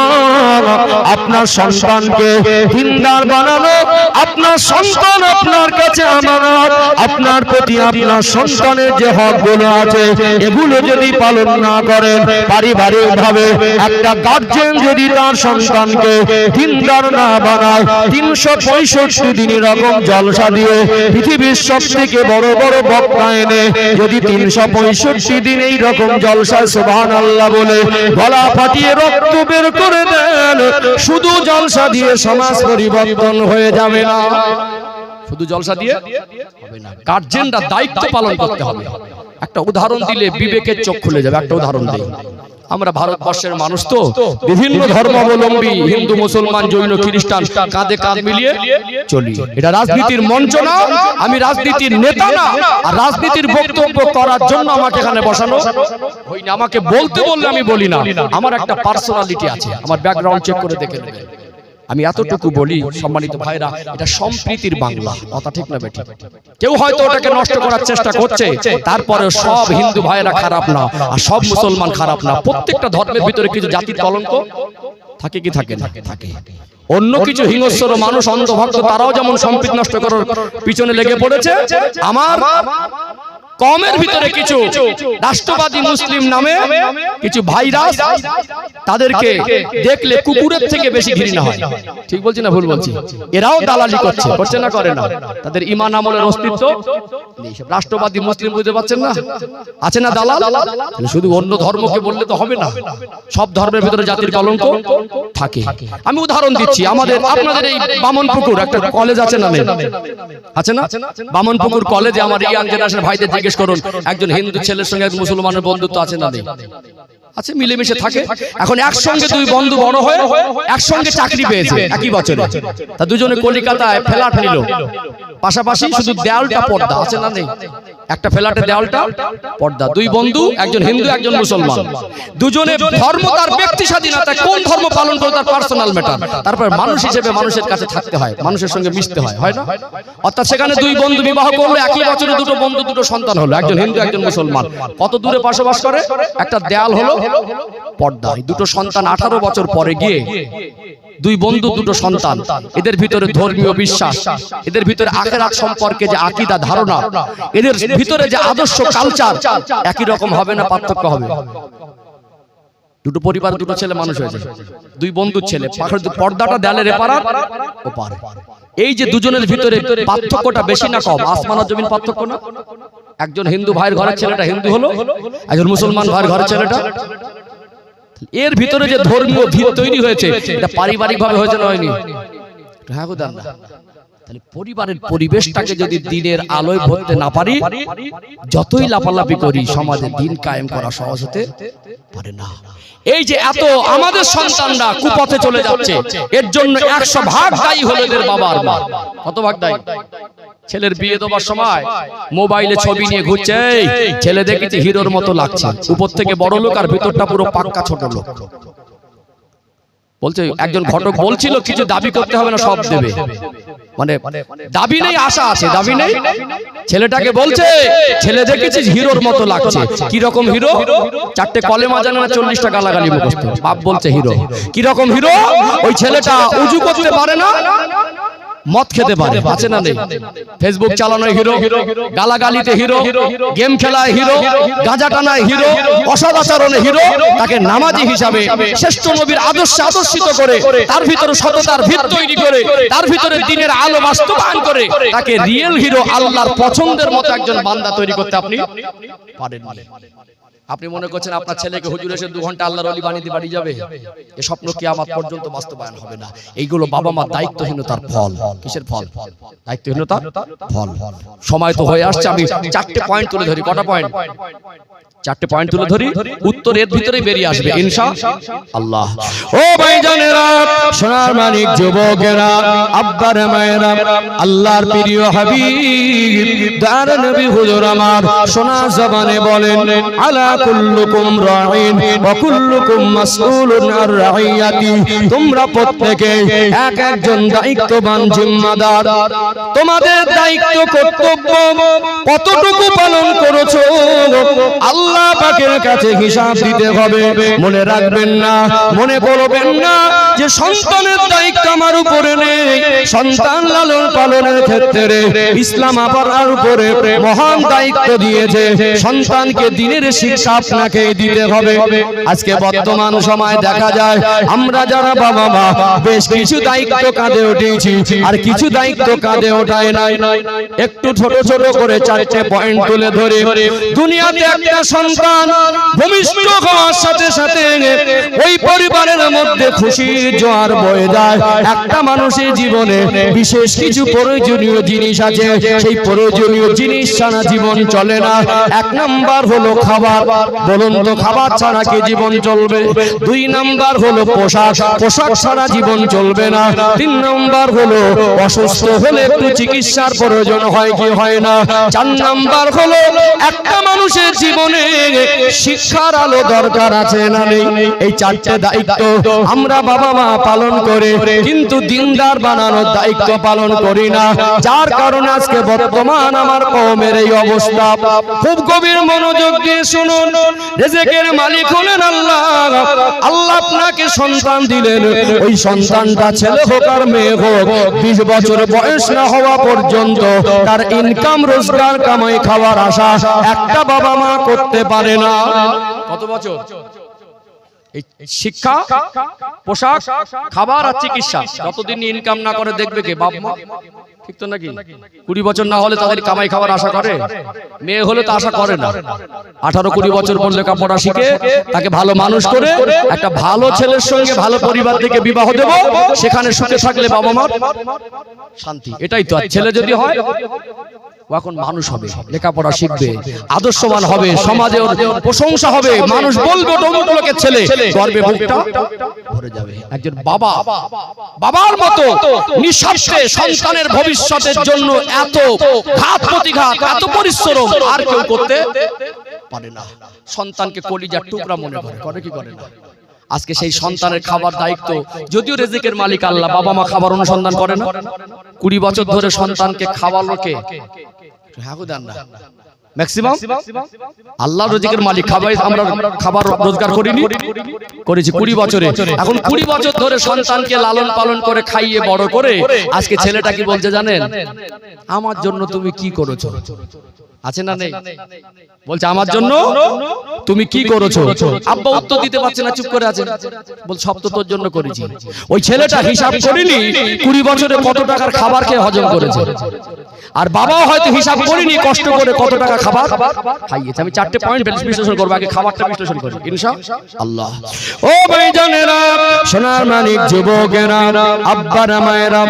আপনার সন্তানকে দিনদার বানানো, আপনার সন্তান আপনার কাছে আমানত, আপনার প্রতি আপনার সন্তানের যে হকগুলো আছে এগুলো যদি পালন না করেন, পারিবারিক ভাবে একটা গার্জেন যদি তার সন্তানকে দিনদার না বানায়, 365 দিন এরকম জলসা দিয়ে পৃথিবীর সব থেকে বড় বড় বক্তা এনে যদি 365 দিন এই রকম জলসায় সুবহানাল্লাহ বলে গলা ফাটিয়ে রক্ত বের করে দেন, শুধু জলসা দিয়ে সমাজ পরিবর্তন হয়ে যাবে না। শুধু জলসা দিয়ে হবে না, গার্জেনরা দায়িত্ব পালন করতে হবে। একটা উদাহরণ দিলে বিবেকের চোখ খুলে যাবে। একটা উদাহরণ দিই, আমরা ভারতবর্ষের মানুষ তো বিভিন্ন ধর্মাবলম্বী, হিন্দু মুসলমান জৈন খ্রিস্টান কাঁধে কাঁধ মিলিয়ে চলি। এটা রাজনীতির মঞ্চ না, আমি রাজনীতির নেতা না, আর রাজনীতির বক্তব্য করার জন্য আমাকে এখানে বসানো হয়নি। আমাকে বলতে বললে আমি বলি না, আমার একটা পার্সোনালিটি আছে, আমার ব্যাকগ্রাউন্ড চেক করে দেখে নেবেন। আমি এতটুকু বলি সম্মানিত ভাইরা, এটা সম্প্রীতির বাংলা, কথা ঠিক না বেঠিক? কেউ হয়তো ওটাকে নষ্ট করার চেষ্টা করছে, তারপরে সব হিন্দু ভাইরা খারাপ না আর সব মুসলমান খারাপ না। প্রত্যেকটা ধর্মের ভিতরে কিছু জাতির কলঙ্ক থাকে কি থাকে না? থাকে। অন্য কিছু হিংস্র মানুষ অন্ধভক্ত, তারাও যেমন সম্প্রীতি নষ্ট করার পিছনে লেগে পড়েছে, আমার কমের ভিতরে কিছু রাষ্ট্রবাদী মুসলিম নামে কিছু ভাইরাস, তাদেরকে দেখলে কুকুরের থেকে বেশি ঘৃণা হয়। ঠিক বলছি না ভুল বলছি? এরাও দালালি করছে না করে না? তাদের ঈমান আমলের অস্তিত্ব নেই। রাষ্ট্রবাদী মুসলিম বুঝতে পারছেন না? আছে না দালাল? শুধু অন্য ধর্মকে বললে তো হবে না, সব ধর্মের ভিতরে জাতির কলঙ্ক থাকে। আমি উদাহরণ দিচ্ছি, আপনাদের এই বামনপুকুর একটা কলেজ আছে না? আছে না? বামনপুকুর কলেজে আমার ইয়াং জেনারেশন ভাইদের জিজ্ঞেস করুন, একজন হিন্দু ছেলের সঙ্গে একজন মুসলমানের বন্ধুত্ব আছে না? আছে, মিলেমিশে থাকে। এখন একসঙ্গে দুই বন্ধু বড় হয়ে একসঙ্গে চাকরি পেয়েছে একই বছরে, তা দুজনে কলকাতায় ফ্ল্যাট নিল, পাশাপাশি শুধু দেওয়ালটা পর্দা, আছে না? নেই? একটা ফ্ল্যাটের দেওয়ালটা পর্দা, দুই বন্ধু, একজন হিন্দু একজন মুসলমান, দুজনে ধর্ম তার ব্যক্তি স্বাধীনতা, কোন ধর্ম পালন করে তার পার্সোনাল ম্যাটার। তারপর মানুষ হিসেবে মানুষের কাছে থাকতে হয়, মানুষের সঙ্গে মিশতে হয়, হয় না? অর্থাৎ সেখানে দুই বন্ধু বিবাহ করলো, একই বছরে দুটো বন্ধু, দুটো সন্তান হলো, একজন হিন্দু একজন মুসলমান। কত দূরে বসবাস করে? একটা দেয়াল হলো পর্দা। দুটো সন্তান 18 বছর পরে গিয়ে দুই বন্ধু, দুটো সন্তান, এদের ভিতরে ধর্মীয় বিশ্বাস, এদের ভিতরে আখিরাত সম্পর্কে যে আকীদা ধারণা, এদের ভিতরে যে আদর্শ কালচার একই রকম হবে না পার্থক্য হবে? দুটো পরিবার, দুটো ছেলে মানুষ হয়েছে, দুই বন্ধুর ছেলে, পর্দাটা দেয়ালের এপার ওপার। এই যে দুজনের ভিতরে পার্থক্যটা বেশি না কম? আসমান আর জমিন পার্থক্য না? একজন হিন্দু ভাইয়ের ঘরের ছেলেটা হিন্দু হলো, একজন মুসলমান ভাইয়ের ঘরের ছেলেটা। এর ভিতরে যে ধর্মীয় ভিত তৈরি হয়েছে, এটা পারিবারিক ভাবে হয়েছে না হয়নি? হ্যাঁ গো দাদা, তাহলে পরিবারের পরিবেশটাকে যদি দিনের আলোয় ভরতে না পারি, যতই লাফালাফি করি সমাজে দিন কায়েম করা সহজ হতে পারে না। এই যে এত আমাদের সন্তানরা কুপথে চলে যাচ্ছে, এর জন্য 100 ভাগ দায়ী হলো এদের বাবা আর মা। কত ভাগ দায়ী? ছেলের বিয়ে দেওয়ার সময় মোবাইলে ছবি নিয়ে ঘুরছে, ছেলে দেখেছি হিরোর মতো লাগছে, উপর থেকে বড় লোক আর ভিতরটা পুরো পাক্কা ছোট লোক। বলছে একজন ঘটক বলছিল, কিছু দাবি করতে হবে না, সব দেবে। মানে দাবি নেই, আশা আছে, দাবি নেই। ছেলেটাকে বলছে, ছেলে দেখেছিস হিরোর মতো লাগছে। কি রকম হিরো? 4টে কলেমা জানে না, 40টা গালাগালি মুখস্থ। বাপ বলছে হিরো। কি রকম হিরো? ওই ছেলেটা উজু করতে পারে না, মদ খেতে পারে, আছে না? নেই? ফেসবুক চালানোয় হিরো, গালাগালিতে হিরো, গেম খেলায় হিরো, গাঁজা টানায় হিরো, অসৎ আচরণে হিরো। তাকে নামাজি হিসাবে শ্রেষ্ঠ নবীর আদর্শে আদর্শিত করে, তার ভিতরে সততার ভিত তৈরি করে, তার ভিতরে দ্বীনের আলো বাস্তবায়ন করে, তাকে রিয়েল হিরো, আল্লাহর পছন্দের মতো একজন বান্দা তৈরি করতে আপনি পারেন। আপনি মনে করছেন আপনার ছেলেকে হুজুর এসে 2 ঘন্টা আল্লাহর ওলি বানিয়ে বাড়ি যাবে? এ স্বপ্ন কিয়ামত পর্যন্ত বাস্তবায়ন হবে না। এইগুলো বাবা মা দায়িত্বহীনতার ফল। কিসের ফল? দায়িত্বহীনতার ফল। সময় তো হয়ে আসছে, আমি 4টে পয়েন্ট তুলে ধরি। কটা পয়েন্ট? 4টে পয়েন্ট তুলে ধরি, উত্তর এর ভিতরেই বেরিয়ে আসবে ইনশাআল্লাহ। ও ভাইজানেরা, সোনার মানিক যুবকেরা, আব্বার মায়েরা, আল্লাহর প্রিয় হাবিব দার নবী হুজুর আমার সোনার জবানে বলেন, আলা কুল্লুকুম রাঈন ওয়া কুল্লুকুম মাসউলুন আর রাইয়াতি। তোমরা প্রত্যেকে এক একজন দায়িত্ববান জিম্মাদার। তোমাদের দায়িত্ব কর্তব্য কতটুকু পালন করেছো আল্লাহ পাকের কাছে হিসাব দিতে হবে। মনে রাখবেন না, মনে করবেন না যে সন্তানের দায়িত্ব আমার উপরে নেই। সন্তান লালন পালনের ক্ষেত্রে ইসলাম আপনার উপরে মহান দায়িত্ব দিয়েছে। সন্তানকে দিনের শিক্ষা আপনাকে দিতে হবে। আজকে বর্তমান সময় দেখা যায় আমরা যারা বাবা মা বেশ কিছু দায়িত্ব কাঁধে উঠেছি, আর কিছু দায়িত্ব কাঁধে ওঠায় নাই। একটু ছোট ছোট করে 4টে পয়েন্ট তুলে ধরে, দুনিয়াতে একটা সন্তান ভূমিষ্ঠ হওয়ার সাথে সাথে ওই পরিবারের মধ্যে খুশির জোয়ার বয়ে যায়। একটা মানুষের জীবনে বিশেষ কিছু প্রয়োজনীয় জিনিস আছে, সেই প্রয়োজনীয় জিনিস ছাড়া জীবন চলে না। 1 নাম্বার হলো খাবার। বলুন তো, খাবার ছাড়া কি জীবন চলবে? 2 নাম্বার হলো পোশাক, পোশাক ছাড়া জীবন চলবে না। 3 নাম্বার হলো অসুস্থ হলে একটু চিকিৎসার প্রয়োজন হয় কি হয় না। 4 নাম্বার হলো একটা মানুষের জীবনে শিক্ষার আলো দরকার আছে না নেই? এই 4টে দায়িত্ব আমরা বাবা মা পালন করে, কিন্তু দিনদার বানানোর দায়িত্ব পালন করি না। যার কারণে আজকে বর্তমান আমার কওমের এই অবস্থা। খুব গভীর মনোযোগ দিয়ে শুনুন, রিজিকের মালিক হলেন আল্লাহ। আল্লাহ আপনাকে সন্তান দিলেন, ওই সন্তানটা ছেলে হোক আর মেয়ে হোক, 20 বছর বয়স না হওয়া পর্যন্ত তার ইনকাম রোজগার কামাই খাওয়ার আশা একটা বাবা মা করতে পারে না। কত বছর? শিক্ষা, পোশাক, খাবার আর চিকিৎসা যতদিন ইনকাম না করে দেখবে কে? বাপ মা, ঠিক তো নাকি? 20 বছর না হলে তাদের কামাই খাবার আশা করে? মেয়ে হলে তো আশা করে না। 18-20 বছর পর লেখাপড়া শিখে তাকে ভালো মানুষ করে একটা ভালো ছেলের সঙ্গে ভালো পরিবার থেকে বিবাহ দেব, সেখানে সুখে থাকলে বাবা মার শান্তি। এটাই তো। ছেলে যদি হয় ও এখন মানুষ হবে, লেখাপড়া শিখবে, আদর্শবান হবে, সমাজে ওর প্রশংসা হবে, মানুষ বলবে অমুক লোকের ছেলে, গর্বে বুকটা ভরে যাবে। একজন বাবা বাবার মতো নিঃস্বার্থে সন্তানের ভবিষ্যতের জন্য এত ঘাত প্রতিঘাত, এত পরিশ্রম আর কেউ করতে পারে না। সন্তানকে কলিজার টুকরা মনে করে, করে কি করে না? আজকে সেই সন্তানের খাবার দায়িত্ব, যদিও রিজিকের মালিক আল্লাহ, বাবা মা খাবার অনুসন্ধান করে না। 20 বছর ধরে সন্তানকে খাওয়ালো কে? ম্যাক্সিমাম আল্লাহ রিজিকের মালিক। আমরা খাবার রোজগার করিনি, করেছি 20 বছরে। এখন 20 বছর ধরে সন্তানকে লালন পালন করে খাইয়ে বড় করে আজকে ছেলেটা কি বলছে জানেন? আমার জন্য তুমি কি করেছো? আছে না নেই? বলছে আমার জন্য তুমি কি করেছো? আব্বা উত্তর দিতে পারছে না, চুপ করে আছে। বল সব তো তোর জন্য করেছি। ওই ছেলেটা হিসাব করিনি 20 বছরে কত টাকার খাবার খেয়ে হজম করেছে, আর বাবাও হয়তো হিসাব করিনি কষ্ট করে কত টাকা খাবার খাইয়েছে। আমি 4টে পয়েন্ট বিশ্লেষণ করবো, আগে খাবারটা বিশ্লেষণ করি ইনশাআল্লাহ। ও ভাইজানেরা, সোনার মানিক যুবকেরা, আব্বারা মায়েরা,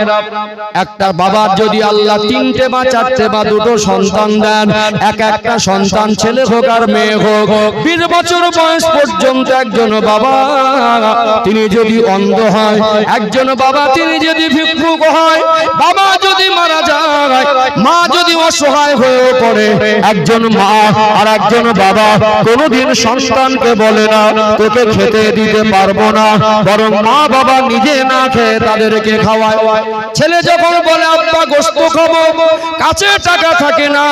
একটা বাবার যদি আল্লাহ 3টে বা 4টে বা 2টো সন্তান দেন, একটা সন্তান ছেলে হোক আর মেয়ে হোক, 20 বছর বয়স পর্যন্ত একজন বাবা তিনি যদি অন্ধ হয়, একজন বাবা তিনি যদি ভিক্ষুক হয়, বাবা যদি মারা যায়, মা যদি অসহায় হয়ে পড়ে, একজন মা আর একজন বাবা কোনোদিন সন্তানকে বলে না তোকে খেতে দিতে পারবো না, বরং মা বাবা নিজে না খেয়ে তাদেরকে খাওয়ায়। ছেলে যখন বলে আব্বা গোশত খাবো, কাছে টাকা থাকে না,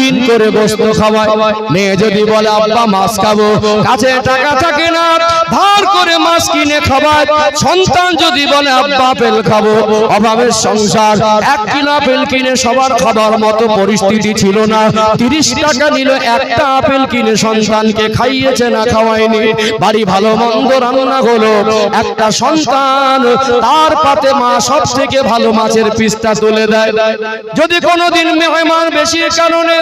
ঋণ করে গোশত খাওয়ায়। মেয়ে যদি বলে আব্বা মাছ খাবো, কাছে টাকা থাকে না, ধার করে মাছ কিনে খাওয়ায়। সন্তান যদি বলে আব্বা আপেল খাবো, অভাবের সংসার, 1 কিলো আপেল কিনে সবার খাবার মতো পরিস্থিতি ছিল না, 30 টাকা নিল একটা আপেল কিনে সন্তানকে খাইয়েছে না খাওয়ায়নি। বাড়ি ভালো মন্দ রান্না হলো, একটা সন্তান তার পাতে মা সব থেকে ভালো মাছের পিসটা তুলে দেয়। যদি কোনোদিন মেহমান বেশির কারণে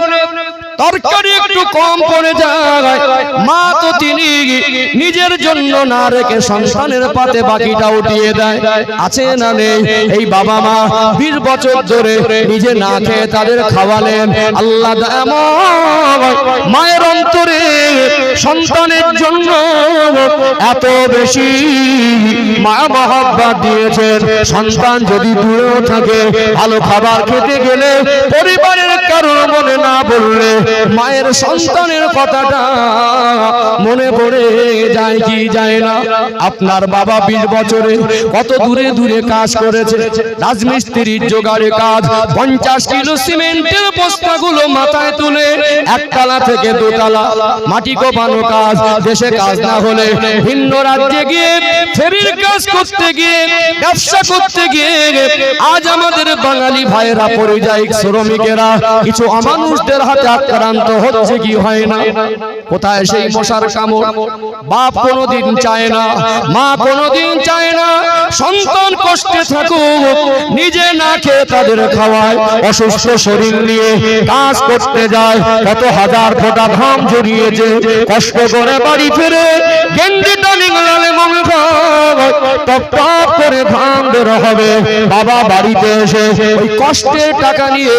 তরকারি একটু কম পড়ে যায়, মা তো তিনি নিজের জন্য না রেখে সন্তানের পাতে বাকিটা উঠিয়ে দেয়। আছে না নেই? এই বাবা মা 20 বছর ধরে নিজে না খেয়ে তাদের খাওয়ালেন। আল্লাহ মায়ের অন্তরে সন্তানের জন্য এত বেশি মায়া মহব্বত দিয়েছেন। সন্তান যদি দূরেও থাকে, ভালো খাবার খেতে গেলে পরিবারের কারণ মনে না বললে মায়ের সন্তানের কথাটা মনে পড়ে যায় কি যায় না? আপনার বাবা 20 বছরে কত দূরে দূরে কাজ করেছে, রাজমিস্ত্রির জোগাড়ে কাজ, 50 কিলো সিমেন্টের বস্তাগুলো মাথায় তুলে 1 তলা থেকে 2 তলা মাটি কোপানো কাজ, দেশে কাজ না হলে ভিন্ন রাজ্যে গিয়ে ফেরির কাজ করতে গিয়ে, ব্যবসা করতে গিয়ে আজ আমাদের বাঙালি ভাইয়েরা, পরিযায়ী শ্রমিকেরা কিছু অমানুষদের হাতে আক্রান্ত হচ্ছে কি হয় না? কোথায় সেই মশার কামড়? বাপ কোনোদিন চায় না, মা কোনোদিন চায় না সন্তান কষ্টে থাকুক, নিজে না খেয়ে তাদের খাওয়ায়। অসুস্থ শরীর নিয়ে কাজ করতে যায়, কত হাজার ফোঁটা ঘাম ঝরিয়েছে, কষ্ট করে বাড়ি ফিরে গেঞ্জিটা নিংড়ালে মনে হয় টপ টপ করে ঘাম বের হবে। বাবা বাড়িতে এসে ওই কষ্টের টাকা নিয়ে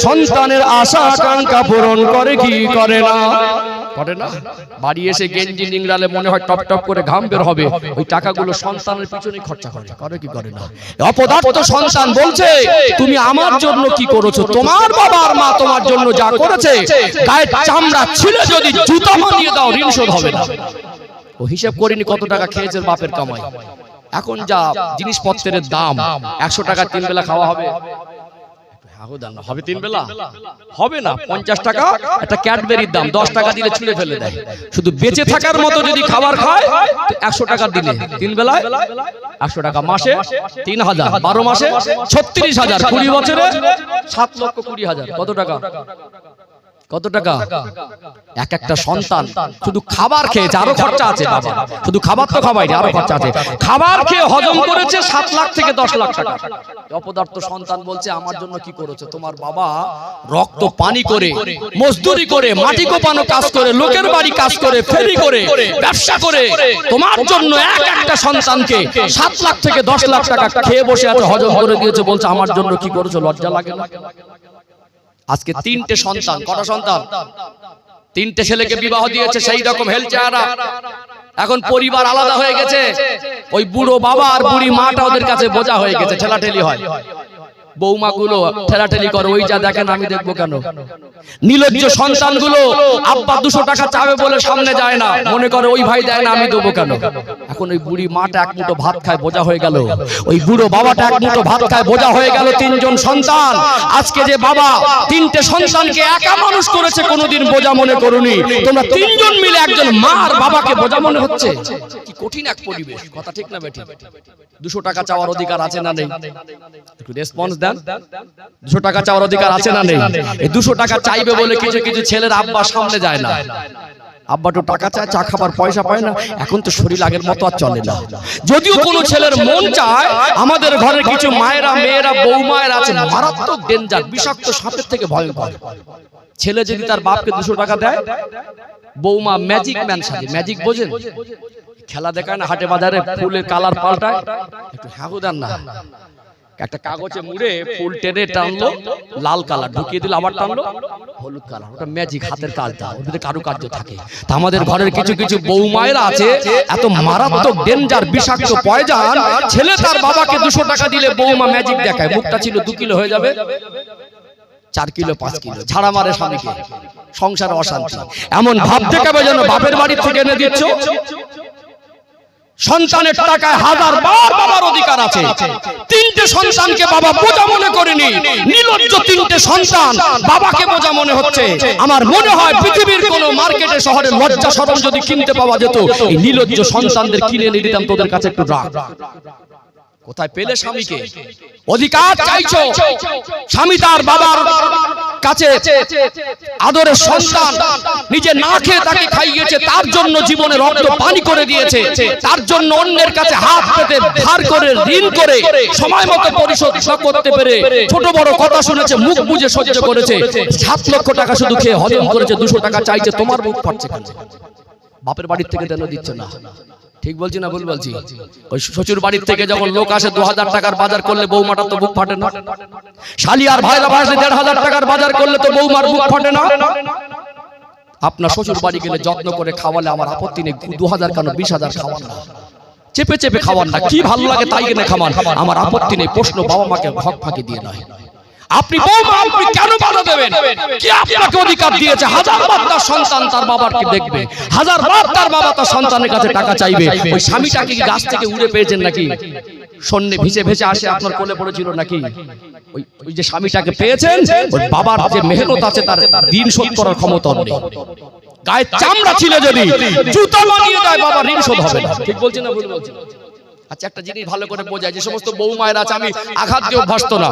সন্তানের আশা আকাঙ্ক্ষা পূরণ করে কি করে না? করে না? বাড়ি এসে গেঞ্জি নিংড়ালে মনে হয় টপ টপ করে ঘাম বের হবে, ওই টাকাগুলো সন্তানের পিছনে খরচা করে। করে কি করে না? অপদার্থ সন্তান বলছে তুমি আমার জন্য কি করেছো? তোমার বাবা আর মা তোমার জন্য যা করেছে, গায়ের চামড়া ছিলে যদি জুতা বানিয়ে দাও, ঋণ শোধ হবে না। ও হিসাব করিনি কত টাকা খেয়েছে বাপের কামাই। এখন যা জিনিসপত্রের দাম, 100 টাকা 3 বেলা খাওয়া হবে? হবে 3 বেলা হবে না। 50 টাকা একটা ক্যাডবেরির দাম, 10 টাকা দিলে ছুঁড়ে ফেলে দেয়। শুধু বেঁচে থাকার মতো যদি খাবার খায় 100 টাকা দিলে 3 বেলায় 100 টাকা, মাসে 3000, 12 মাসে 36,000, 20 বছরে 7,20,000। কত টাকা? কত টাকা? এক একটা সন্তান শুধু খাবার খেয়েছে, আরো খরচা আছে বাবা। শুধু খাবার তো খাওয়াইনি, আরো খরচা আছে। খাবার খেয়ে হজম করেছে 7 লাখ থেকে 10 লাখ টাকা। অপদার্থ সন্তান বলছে আমার জন্য কি করেছে? তোমার বাবা রক্ত পানি করে, মজদুরি করে, মাটি কোপানো কাজ করে, লোকের বাড়ি কাজ করে, ফেরি করে, ব্যবসা করে তোমার জন্য এক একটা সন্তানকে 7 লাখ থেকে 10 লাখ টাকা খেয়ে বসে আছে, হজম করে দিয়েছে। বলছে আমার জন্য কি করেছো? লজ্জা লাগে না? আজকে 3টে সন্তান, কটা সন্তান? 3টে ছেলেকে বিবাহ দিয়েছে, সেই রকম হেল চেহারা। এখন পরিবার আলাদা হয়ে গেছে। ওই বুড়ো বাবা আর বুড়ি মাটা ওদের কাছে বোঝা হয়ে গেছে, ঠেলাঠেলি হয়। বৌমাগুলো ঠেলাঠেলি করে, ওই যা দেখেন আমি দেখবো কেন? নির্লজ্জ সন্তানগুলো আব্বা 200 টাকা চাবে বলে সামনে যায় না, মনে করে ওই ভাই দেয় না আমি দেবো কেন? এখন ওই বুড়ি মাটা এক মুঠো ভাত খায়, বোঝা হয়ে গেল। ওই বুড়ো বাবাটা এক মুঠো ভাত খায়, বোঝা হয়ে গেল। 3 জন সন্তান। আজকে যে বাবা 3টে সন্তানকে একা মানুষ করেছে, কোনোদিন বোঝা মনে করুনি। তোমরা 3 জন মিলে একজন মা আর বাবাকে বোঝা মনে হচ্ছে। কি কঠিন এক পরিবেশ, কথা ঠিক না বেঠিক? 200 টাকা চাওয়ার অধিকার আছে না নেই? একটু রেসপন্স দেন। 200 টাকা চাওয়ার অধিকার আছে না নেই? এই 200 টাকা চাইবে বলে কিছু কিছু ছেলের আব্বা সামনে যায় না। আব্বা তো টাকা চায়, চা খাবার পয়সা পায় না। এখন তো শরীর আগের মতো আর চলে না। যদিও কোনো ছেলের মন চায়, আমাদের ঘরে কিছু মায়েরা, মেয়েরা, বৌমায়ের আছে মারাত্মক ডেঞ্জার, বিষাক্ত সাপের থেকে ভয়ঙ্কর। ছেলে যদি তার বাপকে 200 টাকা দেয়, বৌমা ম্যাজিক ম্যান সাজে। ম্যাজিক বোঝেন? খেলা দেখায় না হাটে বাজারে, ফুলের কালার পাল্টায়। একটু হাগু দেন না। একটা কাগজে মুড়ে ফুল টেনে টানলো, লাল কালার ঢুকিয়ে দিল, আবার টানলো হলুদ কালার। ওটা ম্যাজিক, হাতের কাজটা, ওর ভিতরে কারুকার্য থাকে। তা আমাদের ঘরের কিছু কিছু বৌমায়েরা আছে এত মারাত্মক ডেঞ্জার, বিষাক্ত পয়জান। ছেলে তার বাবাকে 200 টাকা দিলে বৌমা ম্যাজিক দেখায়। মুখটা ছিল 2 কিলো হয়ে যাবে 4 কিলো 5 কিলো, ঝাড়া মারে স্বামীকে, সংসারে অশান্তি। এমন ভাব দেখাবে যেন বাপের বাড়ি থেকে এনে দিচ্ছ। সন্তানের টাকায় 1000 বার বাবার অধিকার আছে। 3টে সন্তানকে বাবা বোঝা মনে করেনি। নির্লজ্জ 3টে সন্তান বাবাকে বোঝা মনে হচ্ছে। আমার মনে হয় পৃথিবীর কোন মার্কেটে, শহরে লজ্জা শরম যদি কিনতে পাওয়া যেত, এই নির্লজ্জ সন্তানদের কিনে নিয়ে দিতাম তোদের কাছে একটু রাখ। কোথায় পেলে স্বামীকে? অধিকার চাইছো। স্বামী তার বাবার কাছে আদরের সন্তান, নিজে না খেয়ে তাকে খাইয়েছে, তার জন্য জীবনে রক্ত পানি করে দিয়েছে, তার জন্য অন্যের কাছে হাত পেতে ধার করে, ঋণ করে, সময় মতো পরিশোধ না করতে পেরে ছোট বড় কথা শুনেছে, মুখ বুজে সহ্য করেছে। 7 লক্ষ টাকা শুধু খেয়ে হজম করেছে, 200 টাকা চাইছে। তোমার মুখ ফাটছে কেন? বাপের বাড়ির থেকে কেন দিচ্ছ না? ঠিক বলছি না ভুল বলছি? ওই শ্বশুর বাড়ির থেকে যখন লোক আসে 2000 টাকার বাজার করলে বৌমাটার তো বুক ফাটে না? শালি আর ভাইরা ভাইসে 1500 টাকার বাজার করলে তো বৌমার বুক ফাটে না? আপনার শ্বশুর বাড়ি গেলে যত্ন করে খাওয়ালে আমার আপত্তি নেই। 2000 কেন 20000 খাওয়ান না, চেপে চেপে খাওয়ান না, কি ভালো লাগে তাই কিনে খাওয়ান, আমার আপত্তি নেই। প্রশ্ন বাবা মাকে হক ফাঁকি দিয়ে নয়। আপনি বৌমা আপনি কেন বাধা দেবেন? কি আপনাকে অধিকার দিয়েছে? 1000 বার তার সন্তান তার বাবাকে দেখবে, 1000 বার তার বাবা তার সন্তানের কাছে টাকা চাইবে। ওই স্বামীটাকে কি গাছ থেকে উড়ে পেয়েছেন নাকি? সন্ধ্যে ভিজে ভেজে আসে আপনার কোলে পড়েছিল নাকি? ওই যে স্বামীটাকে পেয়েছেন, ওই বাবার যে মেহনত আছে তার ঋণ শোধ করার ক্ষমতা নেই। গায়ে চামড়া ছিল যদি জুতা বানিয়ে দেয়, বাবা ঋণ শোধ হবে না। ঠিক বলছি না ভুল বলছি? আচ্ছা, একটা জিনিস ভালো করে বোঝায়, যে সমস্ত বৌমায়ের আছে, আমি আঘাত দিয়ে অভ্যস্ত না,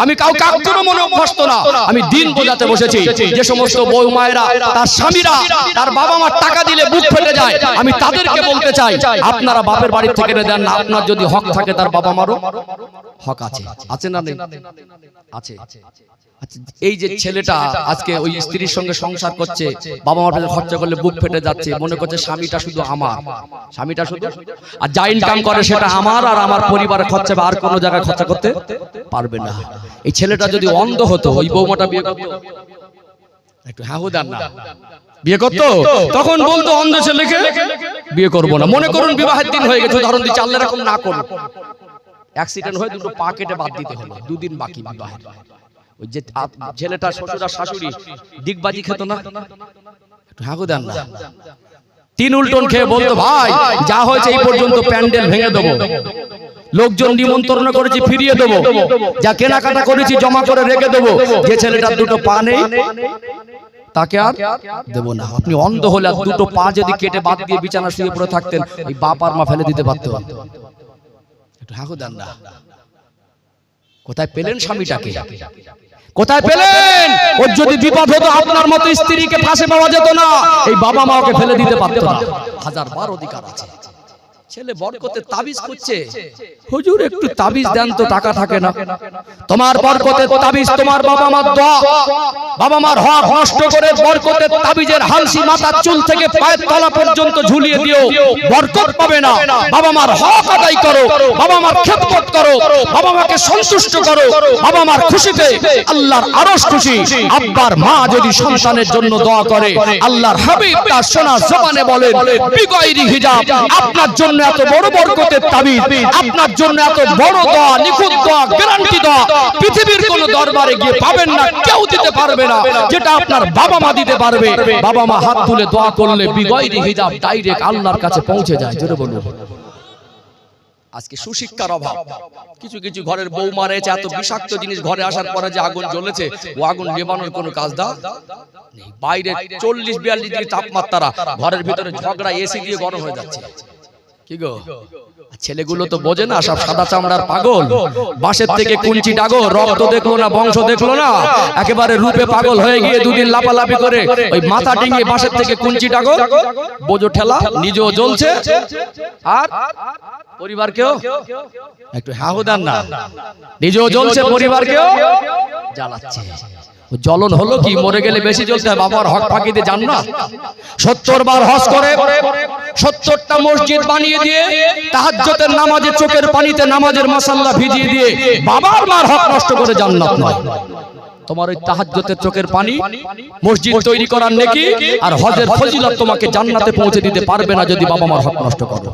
আমি কাউকে আক্রমণ মনে অভ্যস্ত না, আমি দিন বোঝাতে বসেছি। যে সমস্ত বৌমায়েরা তার স্বামীরা তার বাবা মার টাকা দিলে বুক ফেটে যায়, আমি তাদেরকে বলতে চাই, আপনারা বাপের বাড়ি থেকে দেন না। আপনার যদি হক থাকে তার বাবা মারও হক আছে। আছে না নেই? আছে। এই যে ছেলেটা আজকে ওই স্ত্রীর সঙ্গে সংসার করছে, বাবা মার পেছনে খরচা করলে বুক ফেটে যাচ্ছে, মনে করছে স্বামীটা শুধু আমার, স্বামীটা শুধু, আর যা ইনকাম করে সেটা আমার আর আমার পরিবারের খরচা, আর কোনো জায়গায় খরচা করতে পারবে না। এই ছেলেটা যদি অন্ধ হতো, ওই বৌমাটা বিয়ে করতো? একটু হ্যাঁ দেন না। বিয়ে করতো? তখন বলতো অন্ধ ছেলেকে বিয়ে করবো না। মনে করুন বিবাহের দিন হয়ে গেছে, উদাহরণ দিচ্ছি, আল্লাহ এরকম না করুন, অ্যাক্সিডেন্ট হয়ে 2টো পা কেটে বাদ দিতে হলো, 2 দিন বাকি বিবাহের। ওই যে ছেলেটা শ্বশুর আর শাশুড়ি দিগবাজি খেত না? হাগু দেন না। 3 উল্টন খেয়ে বলতো, ভাই যা হয়েছে এই পর্যন্ত, প্যান্ডেল ভেঙে দেবো। লোকজন নিমন্ত্রণ করেছি ফিরিয়ে দেবো, যা কেনাকাটা করেছি জমা করে রেখে দেবো, যে ছেলেটার দুটো পা নেই তাকে আর দেব না। আপনি অন্ধ হলে আর দুটো পা যদি কেটে বাদ দিয়ে বিছানা শুয়ে পড়ে থাকতেন, এই বাপ আর মা ফেলে দিতে পারতেন। একটু হাঁকু দেন না। কোথায় পেলেন স্বামীটাকে? কোথায় পেলেন? ওর যদি বিপদ হতো আপনার মতো স্ত্রীকে ফাঁসে পাওয়া যেত না, এই বাবা মা ওকে ফেলে দিতে পারতো না। হাজার বার অধিকার আছে। ছেলে বরকতে তাবিজ করছে, হুজুর একটু তাবিজ দেন তো, টাকা থাকে না। তোমার বরকতে তাবিজ তোমার বাবা মার দোয়া, বাবা মার হক নষ্ট করে বরকতে তাবিজের হালসি মাথার চুল থেকে পায়ের তলা পর্যন্ত ঝুলিয়ে দিও, বরকত পাবে না। বাবা মার হক আদায় করো, বাবা মার খেদমত করো, বাবা মাকে সন্তুষ্ট করো, বাবা মার খুশিতে আল্লাহর আরশ খুশি। আব্বার মা যদি সন্তানের জন্য দোয়া করে, আল্লাহর হাবিব তার সোনা জবানে বলেন বিগয়রি হিজাব, আপনার জন্য এত বড় বরকতের তাবিজ, আপনার জন্য এত বড় দোয়া, নিখুঁত দোয়া, গ্যারান্টি দোয়া পৃথিবীর কোন দরবারে গিয়ে পাবেন না, কেউ দিতে পারবে না, যেটা আপনার বাবা মা দিতে পারবে। বাবা মা হাত তুলে দোয়া করলে বিগয়রি হিজাব ডাইরেক্ট আল্লাহর কাছে পৌঁছে যায়। জোরে বলুন। আজকে সুশিক্ষার অভাব, কিছু কিছু ঘরের বৌমা রয়েছে এত বিষাক্ত জিনিস ঘরে আসার পরে যে আগুন জ্বলেছে, ও আগুন নেভানোর কোনো কাজ দা নেই। বাইরে 40-42 ডিগ্রি তাপমাত্রা, ঘরের ভিতরে ঝগড়া এসি দিয়ে গরম হয়ে যাচ্ছে। কি গো, ছেলেগুলো তো বোঝে না, সব সাদা চামড়ার পাগল। বাঁশের থেকে কুঞ্চি ডাগো, রক্ত দেখলো না, বংশ দেখলো না, একেবারে রূপে পাগল হয়ে গিয়ে দুদিন লাপালাপি করে ওই মাথা ডিঙিয়ে বাঁশের থেকে কুঞ্চি ডাগো, বোঝো ঠেলা, নিজেও জ্বলছে আর পরিবারকেও একটু হাহু দেন না, নিজেও জ্বলছে পরিবারকেও জ্বালাচ্ছে। জ্বলন হলো কি, মরে গেলে বেশি জ্বলতে হয়, বাবার হক ফাঁকি দিয়ে যান না। 70 বার হজ করে 70টা মসজিদ বানিয়ে দিয়ে তাহাজ্জুদের নামাজে চোখের পানিতে নামাজের মাসাল্লা ভিজিয়ে দিয়ে বাবার মার হক নষ্ট করে জান্নাত নয়। তোমার ওই তাহাজ্জুদের চোখের পানি, মসজিদ তৈরি করার নেকি আর হজের ফজিলত তোমাকে জান্নাতে পৌঁছে দিতে পারবে না যদি বাবা মার হক নষ্ট করো।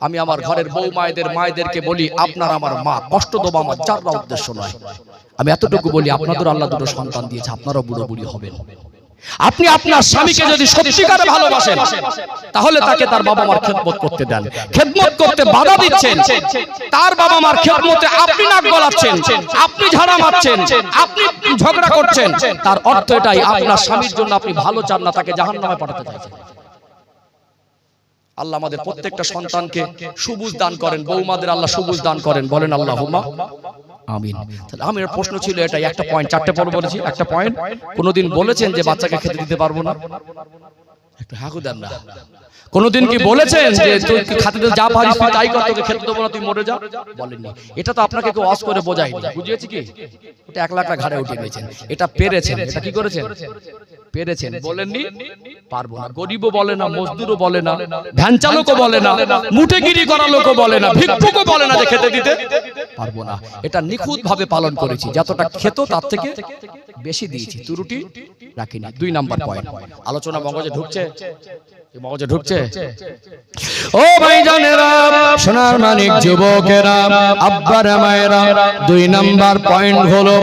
আমি আমার ঘরের বউ মায়েদেরকে বলি, আপনার আমার মা, কষ্ট দেবো আমার যারা উদ্দেশ্য নয়। আমি এতটুকু বলি, আপনাদের আল্লাহ দুটো সন্তান দিয়েছে, আপনারাও বুড়ো বুড়ি হবেন। আপনি আপনার স্বামীকে যদি সত্যিকারে ভালোবাসেন, তাহলে তাকে তার বাবা মার খেদমত করতে দেন। খেদমত করতে বাধা দিচ্ছেন, তার বাবা মার খেদমতে আপনি নাক গলাচ্ছেন, আপনি ঝাড়া মারছেন, আপনি ঝগড়া করছেন, তার অর্থ এটাই আপনার স্বামীর জন্য আপনি ভালো চান না, তাকে জাহান্নামে পাঠাতে চাইছেন। আল্লাহ আমাদের প্রত্যেকটা সন্তানকে সবুজ দান করেন, বৌমাদের আল্লাহ সবুজ দান করেন, বলেন আল্লাহুম্মা আমিন। তাহলে আমার প্রশ্ন ছিল এটাই, একটা পয়েন্ট, 4টে পর্ব বলেছি, একটা পয়েন্ট। কোনদিন বলেছেন যে বাচ্চাকে খেতে দিতে পারবো না? একটু হাঁকু দেন না। কোনদিন কি বলেছেন যে তুই খাতে যা পারিস তুই তাই কর, তোকে খেতে দেবো না, তুই মরে যা? বলেননি। এটা তো আপনাকে কেউ ওয়াজ করে বোঝায়নি, বুঝিয়েছি কি? এটা 1 লাখ ঘাড়ে উঠে গেছেন, এটা পেরেছেন। এটা কি করেছেন? পেরেছেন। বলেননি পারবো না। গরিবও বলে না, মজদুরও বলে না, ভ্যান চালকও বলে না, মুঠেগিরি করা লোকও বলে না, ভিক্ষুকও বলে না যে খেতে দিতে পারবো না। এটা নিখুঁত ভাবে পালন করেছি, যতটা খেত তার থেকে বেশি দিয়েছি, ত্রুটি রাখিনি। 2 নাম্বার পয়েন্ট। আলোচনা মগজে ঢুকছে? মগজে ঢুকছে? ও ভাইজানেরা, সোনার মানিক যুবকেরা, আব্বারা মায়েরা, 2 নাম্বার পয়েন্ট হলো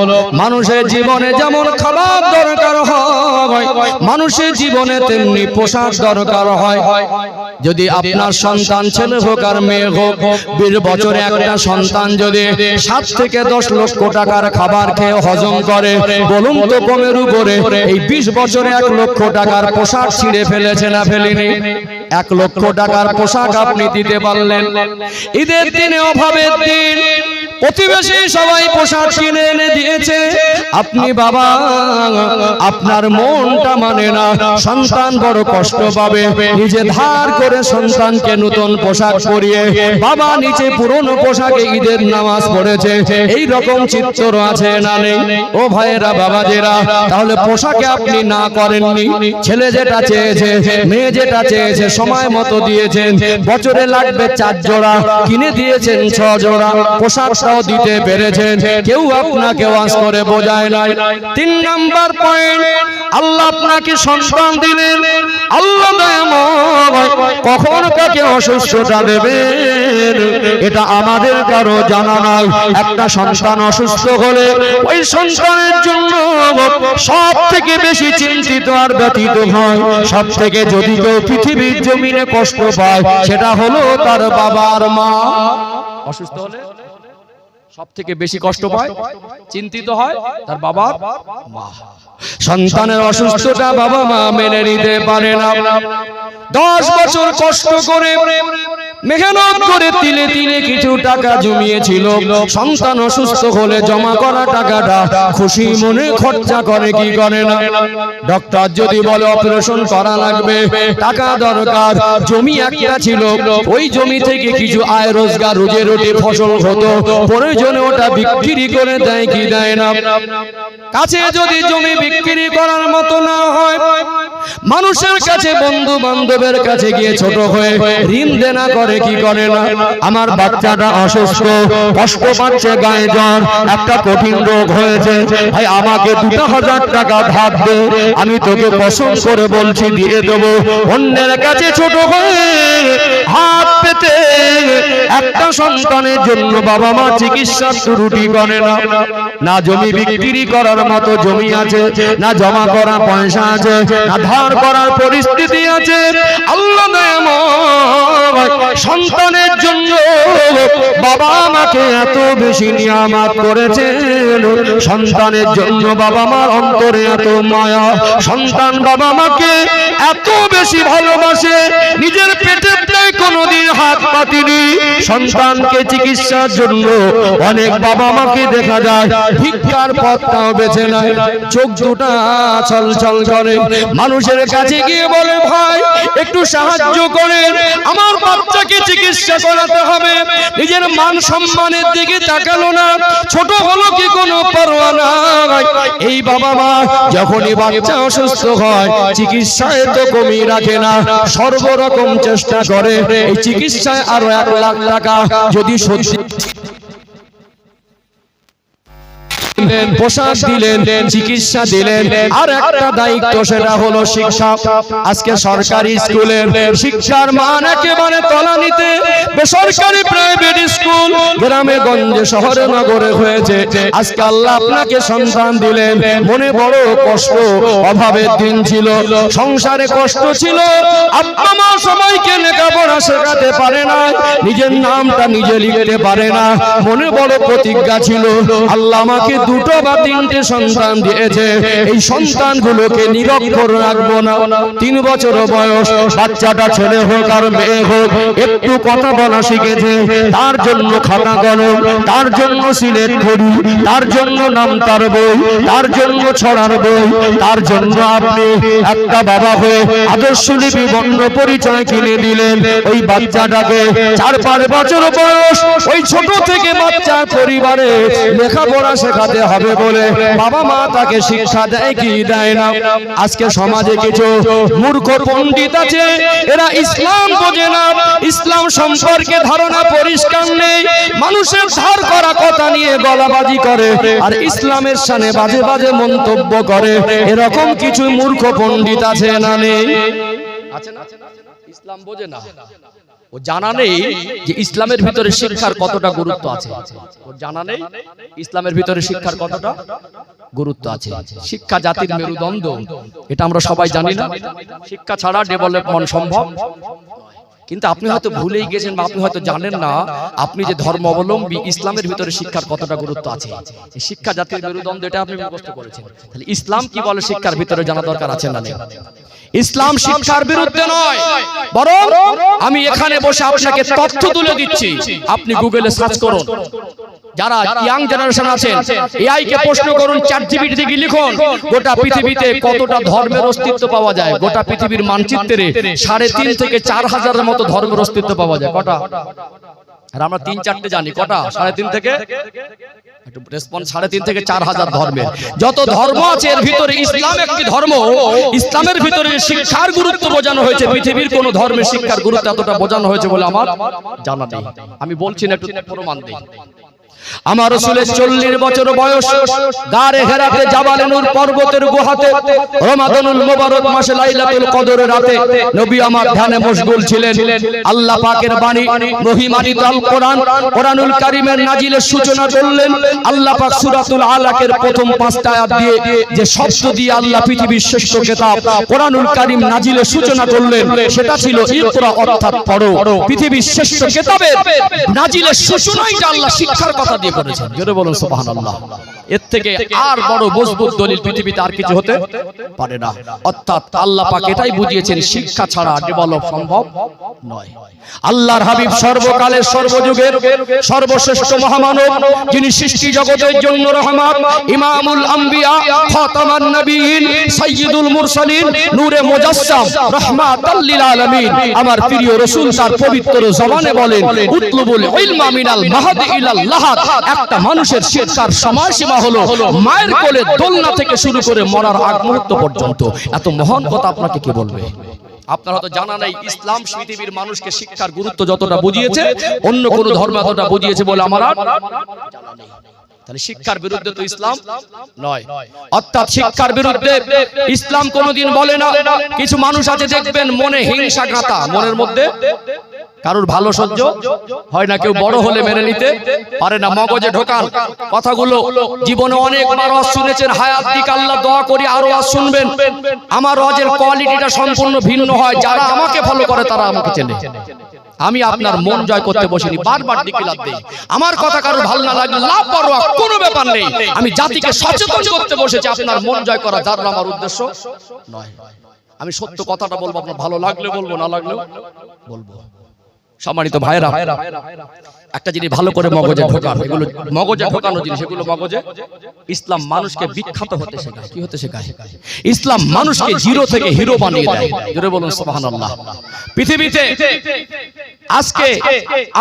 মানুষের জীবনে যেমন খাবার দরকার হয়, মানুষের জীবনে তেমনি পোশাক দরকার হয়। যদি আপনার সন্তান ছেলে হোক আর মেয়ে হোক, 20 বছরে একটা সন্তান যদি 7 থেকে 10 লক্ষ টাকার খাবার খেয়ে হজম করে, বলুন তো কমের উপরে এই 20 বছরে 1 লক্ষ টাকার পোশাক ছিঁড়ে ফেলেছে না ফেলেনি? 1 লক্ষ টাকার পোশাক আপনি দিতে পারলেন। ঈদের দিনে, অভাবের দিন, প্রতিবেশী সবাই পোশাক কিনে এনে দিয়েছে, আপনি বাবা আপনার মনটা মানে না, সন্তান বড় কষ্ট পাবে। নিজে ধার করে সন্তানকে নতুন পোশাক পরিয়ে বাবা নিচে পুরনো পোশাকে ঈদের নামাজ পড়েছে, এই রকম চিত্র আছে না নেই? ও ভাইয়েরা, বাবাদেরা, তাহলে পোশাকে আপনি না করেননি। ছেলে যেটা চেয়েছে, মেয়ে যেটা চেয়েছে সময় মতো দিয়েছেন। বছরে লাগবে 4 জোড়া, কিনে দিয়েছেন 6 জোড়া। পোশাকটাও দিতে পেরেছেন, কেউ আপনাকে ওয়াজ করে বোঝায় নাই। 3 নাম্বার পয়েন্ট, আল্লাহ আপনাকে সন্তান দিলেন, আল্লাহ কখন কাকে অসুস্থতা দেবেন এটা আমাদের কারো জানা নাই। একটা সন্তান অসুস্থ হলে ওই সন্তানের জন্য সব থেকে বেশি চিন্তিত আর ব্যথিত হয়। সব থেকে যদি কেউ পৃথিবীর জমিনে কষ্ট পায়, সেটা হলো তার বাবা আর মা। অসুস্থ হলে সব থেকে বেশি কষ্ট পায়, চিন্তিত হয় তার বাবা মা। সন্তানের অসুস্থতা বাবা মা মেনে নিতে পারে না। 10 বছর কষ্ট করে মেহনত করে তিলে তিলে কিছু টাকা জমিয়েছিল, সন্তান অসুস্থ হলে জমা করা টাকাটা খুশি মনে খরচা করে কি করে না? ডক্টর যদি বলে অপারেশন করা লাগবে, টাকা দরকার, জমি একটা ছিল, ওই জমি থেকে কিছু আয় রোজগার রোজে রোটে ফসল হতো, প্রয়োজনে ওটা বিক্রি করে দেয় কি দেয় না? কাছে যদি জমি বিক্রি করার মতো না হয়, মানুষের কাছে বন্ধু বান্ধবের কাছে গিয়ে ছোট হয়ে ঋণ দেনা করে কি করে না? আমার বাচ্চাটা অসুস্থ, কষ্ট পাচ্ছে, গায়ে জ্বর, একটা কঠিন রোগ হয়েছে, ভাই আমাকে 2000 টাকা ধার দে, আমি তোকে কসম করে বলছি দিয়ে দেবো। অন্যের কাছে ছোট হয়ে হাত পেতে একটা সন্তানের জন্য বাবা মা চিকিৎসার ত্রুটি করে না। না জমি বিক্রি করার মতো জমি আছে, না জমা করা পয়সা আছে, না ধার করার পরিস্থিতি আছে। আল্লাহ সন্তানের জন্য বাবা মাকে এত বেশি নিয়ামত করেছেন, সন্তানের জন্য বাবা মার অন্তরে এত মায়া, সন্তান বাবা মাকে এত বেশি ভালোবাসে, নিজের পেটের দায়ে কোনোদিন হাত পাতেনি। সন্তানকে চিকিৎসার জন্য অনেক বাবা মাকে দেখা যায় ভিক্ষার পথটাও বেছে নেয়, চোখ দুটা ছলছল করে, মানুষের কাছে গিয়ে বলে ভাই একটু সাহায্য করেন, আমার বাচ্চাকে চিকিৎসা করাতে হবে। নিজের মান সম্মানের দিকে তাকালো না, ছোট হলো কি কোনো পরোয়া নাই। এই বাবা মা যখনই বাচ্চা অসুস্থ হয় চিকিৎসায় তো কমই রাখে না, সর্বরকম চেষ্টা করে এই চিকিৎসায় আরো 1 লাখ টাকা যদি সত্যি পোশাক দিলেন, চিকিৎসা দিলেন, আর একটা দায়িত্ব সেটা হলো শিক্ষা। আজকে সরকারি স্কুলের শিক্ষার মান একেবারে তলানিতে, বেসরকারি প্রাইভেট স্কুল গ্রামে গঞ্জে শহরে নগরে হয়েছে। আজকে আল্লাহ আপনাকে সন্তান দিলেন, মনে বড় কষ্ট, অভাবের দিন ছিল, সংসারে কষ্ট ছিল, আব্বা মা সবাইকে লেখাপড়া শেখাতে পারে না, নিজের নামটা নিজে লিখতে পারে না, মনে বড় প্রতিজ্ঞা ছিল আল্লাহ আমাকে 2 বা 3টে সন্তান দিয়েছে, এই সন্তানগুলোকে নিরক্ষর রাখবো না। 3 বছর বয়স বাচ্চাটা, ছেলে হোক আর মেয়ে হোক, একটু কথা বলা শিখেছে, তার জন্য খাতা কলম, তার জন্য সিলেট খড়ি, তার জন্য নাম তার বই, তার জন্য ছড়ার বই, তার জন্য আপনি একটা বাবা হয়ে আদর্শলিপি বর্ণ পরিচয় কিনে দিলেন। ওই বাচ্চাটাকে 4-5 বছর বয়স ওই ছোট থেকে বাচ্চার পরিবারে লেখাপড়া শেখাতে হবে বলে বাবা মা তাকে শিক্ষা দেয় কি দেয় না? আজকে সমাজে কিছু মূর্খ পণ্ডিত আছে, এরা ইসলাম বোঝে না, ইসলাম সম্পর্কে ধারণা পরিষ্কার নেই, মানুষের ধার করা কথা নিয়ে গলাবাজি করে আর ইসলামের শানে বাজে বাজে মন্তব্য করে। এরকম কিছু মূর্খ পণ্ডিত আছে না নেই? আছে না? ইসলাম বোঝে না, ও জানা নেই যে ইসলামের ভিতরে শিক্ষার কতটা গুরুত্ব আছে, ও জানা নেই ইসলামের ভিতরে শিক্ষার কতটা গুরুত্ব আছে। শিক্ষা জাতির মেরুদণ্ড, এটা আমরা সবাই জানি না? শিক্ষা ছাড়া ডেভেলপমেন্ট সম্ভব, কিন্তু আপনি হয়তো ভুলেই গেছেন বা আপনি হয়তো জানেন না আপনি যে ধর্ম অবলম্বী, ইসলামের ভিতরে শিক্ষার কতটা গুরুত্ব আছে। শিক্ষা জাতির মেরুদণ্ড, এটা আপনি মুখস্থ করেছেন। তাহলে ইসলাম কি বলে শিক্ষার ভিতরে জানা দরকার আছে না নেই? ইসলাম শিক্ষার বিরুদ্ধে নয়, বরং আমি এখানে বসে আপনাকে তথ্য তুলে দিচ্ছি, আপনি গুগলে সার্চ করুন। যারা ইয়াং জেনারেশন আছেন, এআই কে প্রশ্ন করুন, চ্যাটজিপিটি থেকে লিখুন গোটা পৃথিবীতে কতটা ধর্মের অস্তিত্ব পাওয়া যায়। গোটা পৃথিবীর মানচিত্রে 3.5 থেকে 4,000 এর মতো ধর্মের অস্তিত্ব পাওয়া যায়। কটা? আর আমরা 3-4টে জানি। কটা? 3.5 থেকে একটু রেসপন্স 3.5 থেকে 4,000 ধর্মের যত ধর্ম আছে এর ভিতরে ইসলাম একটি ধর্ম। ইসলামের ভিতরে শিক্ষার গুরুত্ব বোঝানো হয়েছে, পৃথিবীর কোন ধর্মের শিক্ষার গুরুত্ব এতটা বোঝানো হয়েছে বলে আমার জানা নেই। আমি বলছি না, একটু প্রমাণ দেই। আমার রাসূলের 40 বছর বয়স, গারে হেরাতে জাবালে নূর পর্বতের গুহাতে রমাদানুল মুবারক মাসে লাইলাতুল কদরের রাতে নবী আমার ধ্যানে মশগুল ছিলেন। আল্লাহ পাকের বাণী মহিমান্বিত আল কোরআন, কোরআনুল কারীমের নাজিলের সূচনা করলেন আল্লাহ পাক সূরাতুল আলাকের প্রথম 5টা আয়াত দিয়ে, যে শব্দ দিয়ে আল্লাহ পৃথিবীর শ্রেষ্ঠ কিতাব কোরআনুল কারীম নাজিলের সূচনা করলেন, সেটা ছিল ইকরা, অর্থাৎ পড়ো। পৃথিবীর শ্রেষ্ঠ কিতাবের নাজিলের সূচনাই যে আল্লাহ শিক্ষার কথা দিয়ে করেছেন। জোরে বলুন সুবহানাল্লাহ। এর থেকে আর বড় মজবুত দলিল পৃথিবীতে আর কিছু হতে পারে না। অর্থাৎ আল্লাহ পাক এটাই বুঝিয়েছেন, শিক্ষা ছাড়া ডেভেলপ সম্ভব নয়। আল্লাহর হাবিব সর্বকালের সর্বযুগের সর্বশ্রেষ্ঠ মহামানব, যিনি সৃষ্টি জগতের জন্য রহমত, ইমামুল আম্বিয়া, খাতামান নবীন, সাইয়্যিদুল মুরসালিন, নূরে মুজাসসাম, রাহমাতাল লিল আলামিন। আমার প্রিয় রাসূল তার পবিত্র জবানে বলেন, উতলুবুল ইলমা মিনাল মাহদি ইলাল লাহাদ। একটা মানুষের শিক্ষার সময়সীমা হলো মায়ের কোলে দোলনা থেকে শুরু করে মরার আগ মুহূর্ত পর্যন্ত। এত মহান কথা আপনাকে কে বলবে? আপনার হয়তো জানা নাই, ইসলাম পৃথিবীর মানুষকে শিক্ষার গুরুত্ব যতটা বুঝিয়েছে, অন্য কোন ধর্ম এতটা বুঝিয়েছে বলে আমার আর জানা নেই। তাহলে শিক্ষার বিরুদ্ধে তো ইসলাম নয়। অর্থাৎ শিক্ষার বিরুদ্ধে ইসলাম কোনোদিন বলে না। কিছু মানুষ আছে দেখবেন মনে হিংসা গাঁথা, মনের মধ্যে কারোর ভালো সহ্য হয় না, কেউ বড় হলে মেনে নিতে পারে না, মগজে ঢোকান কথাগুলো। জীবনে অনেকবার ওয়াজ শুনেছেন, হায়াত দিক আল্লাহ দোয়া করি আরো ওয়াজ শুনবেন। আমার ওয়াজের কোয়ালিটিটা সম্পূর্ণ ভিন্ন হয়। যারা আমাকে ফলো করে তারা আমাকে চেনে। আমি আপনার মন জয় করতে বসিনি, বারবার ডিক্লার দেই। আমার কথা কারো ভালো না লাগলে লাপরোয়া, কোনো ব্যাপার নেই। আমি জাতিকে সচেতন করতে বসেছি, আপনার মন জয় করা যার আমার উদ্দেশ্য নয়। আমি সত্য কথাটা বলবো, আপনার ভালো লাগলে বলবো, না লাগলেও বলবো। সম্মানিত ভাইরা, একটা জিনিস ভালো করে মগজে ঢোকান, এগুলো মগজে ঢোকানো জিনিস, এগুলো মগজে। ইসলাম মানুষকে বিখ্যাত হতে শেখায়। কি হতে শেখায়? ইসলাম মানুষকে জিরো থেকে হিরো বানিয়ে দেয়। জোরে বলুন সুবহানাল্লাহ। পৃথিবীতে আজকে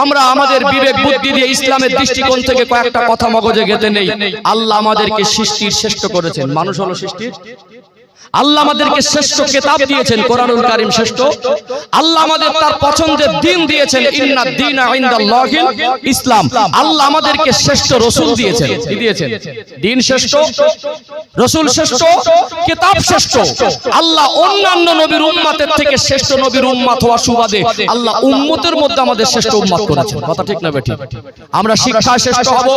আমরা আমাদের বিবেক বুদ্ধি দিয়ে ইসলামের দৃষ্টিকোণ থেকে কয়েকটা কথা মগজে গেঁথে নেই। আল্লাহ আমাদেরকে সৃষ্টির শ্রেষ্ঠ করেছেন। মানুষ হলো সৃষ্টির। আল্লাহ আমাদেরকে শ্রেষ্ঠ কিতাব দিয়েছেন, কোরআনুল কারীম শ্রেষ্ঠ। আল্লাহ আমাদের তার পছন্দের দিন দিয়েছেন, ইন্নাদ দীনা ইনদাল্লাহিল ইসলাম। আল্লাহ আমাদেরকে শ্রেষ্ঠ রাসূল দিয়েছেন। কি দিয়েছেন? দিন শ্রেষ্ঠ, রাসূল শ্রেষ্ঠ, কিতাব শ্রেষ্ঠ। আল্লাহ অন্যান্য নবীর উম্মতের থেকে শ্রেষ্ঠ নবীর উম্মত হওয়া সুবাদে আল্লাহ উম্মতের মধ্যে আমাদের শ্রেষ্ঠ উম্মত করেছেন। কথা ঠিক না বেঠিক? আমরা শিক্ষায় শ্রেষ্ঠ হব,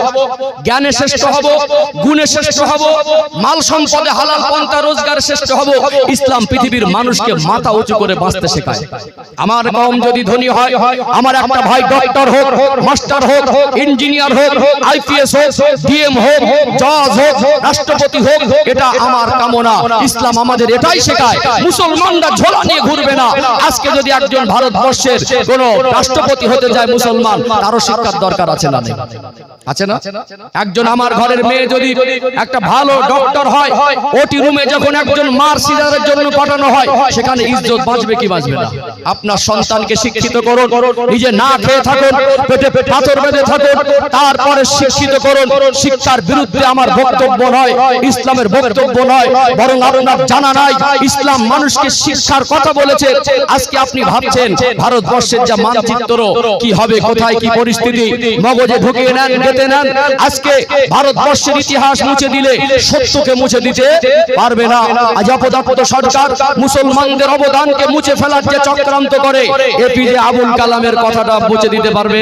জ্ঞানে শ্রেষ্ঠ হব, গুণে শ্রেষ্ঠ হব, মাল সম্পদে হালাল পন্থা রোজগার শ্রেষ্ঠ হব। ইসলাম পৃথিবীর মানুষকে মাথা উঁচু করে বাঁচতে শেখায়। আমার কওম যদি ধনী হয়, আমার একটা ভাই ডক্টর হোক, মাস্টার হোক, ইঞ্জিনিয়ার হোক, আইপিএস হোক, ডিএম হোক, জজ হোক, রাষ্ট্রপতি হোক, এটা আমার কামনা। ইসলাম আমাদের এটাই শেখায়। মুসলমানরা ঝোলা নিয়ে ঘুরবে না। আজকে যদি একজন ভারতবর্ষের কোন রাষ্ট্রপতি হতে যায় মুসলমান, তারও শিক্ষার দরকার আছে না? আছে না? একজন আমার ঘরের মেয়ে যদি একটা ভালো ডক্টর হয়, ওটি রুমে যখন একজন মার সিজারের জন্য পাঠানো হয়, সেখানে ইজ্জত বাঁচবে কি বাঁচবে না? আপনার সন্তানকে শিক্ষিত করুন, নিজে না খেয়ে থাকুন, পেটে পাথর বেঁধে থাকুন, তারপরে শিক্ষিত করুন। শিক্ষার বিরুদ্ধে আমার বক্তব্য নয়, ইসলামের বক্তব্য নয়, বরং আপনার জানা নাই ইসলাম মানুষকে শিক্ষার কথা বলেছে। আজকে আপনি ভাবছেন ভারতবর্ষের যা মানচিত্র কি হবে, কোথায় কি পরিস্থিতি, মগজে ঢুকিয়ে নেন, গেঁথে নেন। আজকে ভারতবর্ষের ইতিহাস মুছে দিলে সত্যকে মুছে দিতে পারবে না। আজ অপদার্থ সরকার মুসলমানদের অবদানকে মুছে ফেলার যে চক্রান্ত করে, এপিজে আবুল কালামের কথাটা মুছে দিতে পারবে?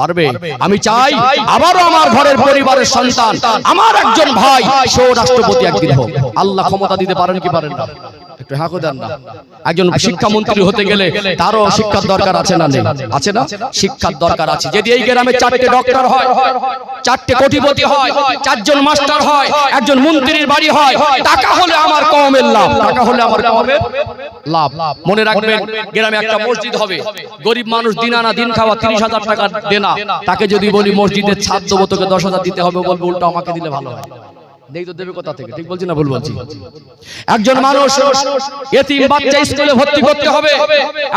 পারবে? আমি চাই আবারও আমার ঘরের পরিবারের সন্তান, আমার একজন ভাই, সেও রাষ্ট্রপতি একদিন হোক। আল্লাহ ক্ষমতা দিতে পারেন কি পারেন না? একটু হ্যাঁ দেন না। একজন শিক্ষামন্ত্রী হতে গেলে তারও শিক্ষার দরকার আছে না? নেই? আছে না? শিক্ষার দরকার আছে। যদি এই গ্রামে 4টে ডক্টর হয়, 4টে কোটিপতি হয়, 4জন মাস্টার হয়, একজন মন্ত্রীর বাড়ি হয়, টাকা হলে আমার কওমের লাভ, টাকা হলে আমার কওমের লাভ। মনে রাখবেন, গ্রামে একটা মসজিদ হবে, গরিব মানুষ দিন আনা দিন খাওয়া 30,000 টাকা দেনা, তাকে যদি বলি মসজিদের ছাদ দেবো, তোকে 10,000 দিতে হবে, বলবে উল্টো আমাকে দিলে ভালো হয়। নেই তো দেবে কোথা থেকে? ঠিক বলছি না ভুল বলছি? একজন মানুষ এতিম বাচ্চা স্কুলে ভর্তি করতে হবে,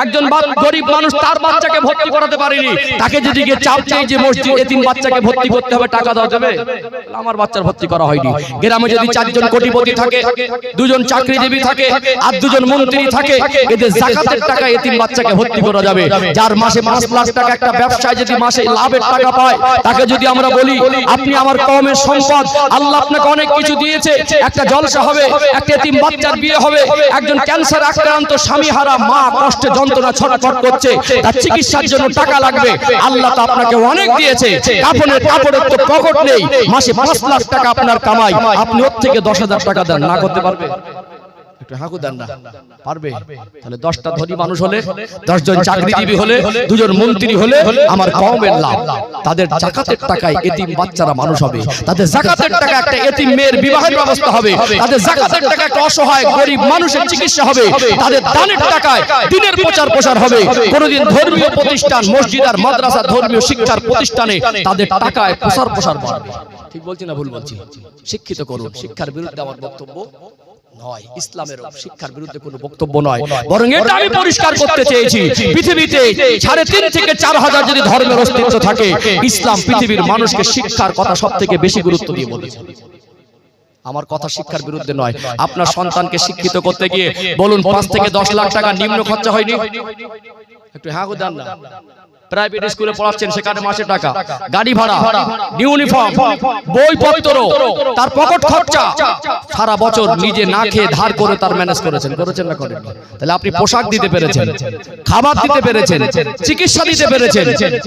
একজন গরিব মানুষ তার বাচ্চাকে ভর্তি করাতে পারেনি, তাকে যদি গিয়ে চাপ চাই যে মসজিদ এতিম বাচ্চাকে ভর্তি করতে হবে, টাকা দাও দেবে? আমার বাচ্চার ভর্তি করা হয়নি। গ্রামে যদি 4 জন কোটিপতি থাকে, 2 জন চাকরিজীবী থাকে আর 2 জন মন্ত্রী থাকে, এদের যাকাতের টাকা এতিম বাচ্চাকে ভর্তি করা যাবে। যার মাসে 5 লাখ টাকা একটা ব্যবসায় যদি মাসে লাভের টাকা পায়, তাকে যদি আমরা বলি আপনি আমার কওমের সম্পদ, আল্লাহ আপনাকে অনেক কিছু দিয়েছে, একটা জলসা হবে, একটা এতিম বাচ্চার বিয়ে হবে, একজন ক্যান্সার আক্রান্ত স্বামীহারা মা কষ্টে যন্ত্রণা ছটফট করছে, তার চিকিৎসার জন্য টাকা লাগবে, আল্লাহ তো আপনাকে অনেক দিয়েছে, কাপড়ের তো পকেট নেই, মাসে 5 লাখ টাকা আপনার কামাই, আপনি ওর থেকে 10,000 টাকা দেন, না করতে পারবে? একটু হাঁকু দেন না, পারবে? তাহলে 10টা ধনী মানুষ হলে, 10 জন চাকরিজীবী হলে, 2 জন মন্ত্রী হলে আমার কওমের লাভ। তাদের যাকাতের টাকায় এতিম বাচ্চারা মানুষ হবে, তাদের যাকাতের টাকা একটা এতিম মেয়ের বিবাহের ব্যবস্থা হবে, তাদের যাকাতের টাকা একটা অসহায় গরিব মানুষের চিকিৎসা হবে, তাদের দানের টাকায় দ্বীনের প্রচার প্রসার হবে। কোনদিন ধর্মীয় প্রতিষ্ঠান, মসজিদ আর মাদ্রাসা, ধর্মীয় শিক্ষার প্রতিষ্ঠানে তাদের টাকায় প্রসার বাড়বে। ঠিক বলছি না ভুল বলছি? শিক্ষিত করুন। শিক্ষার বিরুদ্ধে আমার বক্তব্য নয়, ইসলামের শিক্ষার বিরুদ্ধে কোনো বক্তব্য নয়, বরং এটা আমি পরিষ্কার করতে চেয়েছি, পৃথিবীতে 3.5 থেকে 4,000 যদি ধর্মের অস্তিত্ব থাকে, ইসলাম পৃথিবীর মানুষকে শিক্ষার কথা সবথেকে বেশি গুরুত্ব দিয়ে বলেছে। আমার কথা শিক্ষার বিরুদ্ধে নয়। আপনার সন্তানকে শিক্ষিত করতে গিয়ে বলুন 5 থেকে 10 লাখ টাকা নিম্ন খরচা হয়নি? একটু হ্যাঁ দেন না। প্রাইভেট স্কুলে পড়াচ্ছেন, সেখানে মাসে টাকা, গাড়ি ভাড়া, ইউনিফর্ম, বইপত্র, তার পকেট খরচা, সারা বছর নিজে না খেয়ে ধার করে তার ম্যানেজ করেছেন না করেন? তাহলে আপনি পোশাক দিতে পেরেছেন, খাবার দিতে পেরেছেন, চিকিৎসা দিতে পেরেছেন,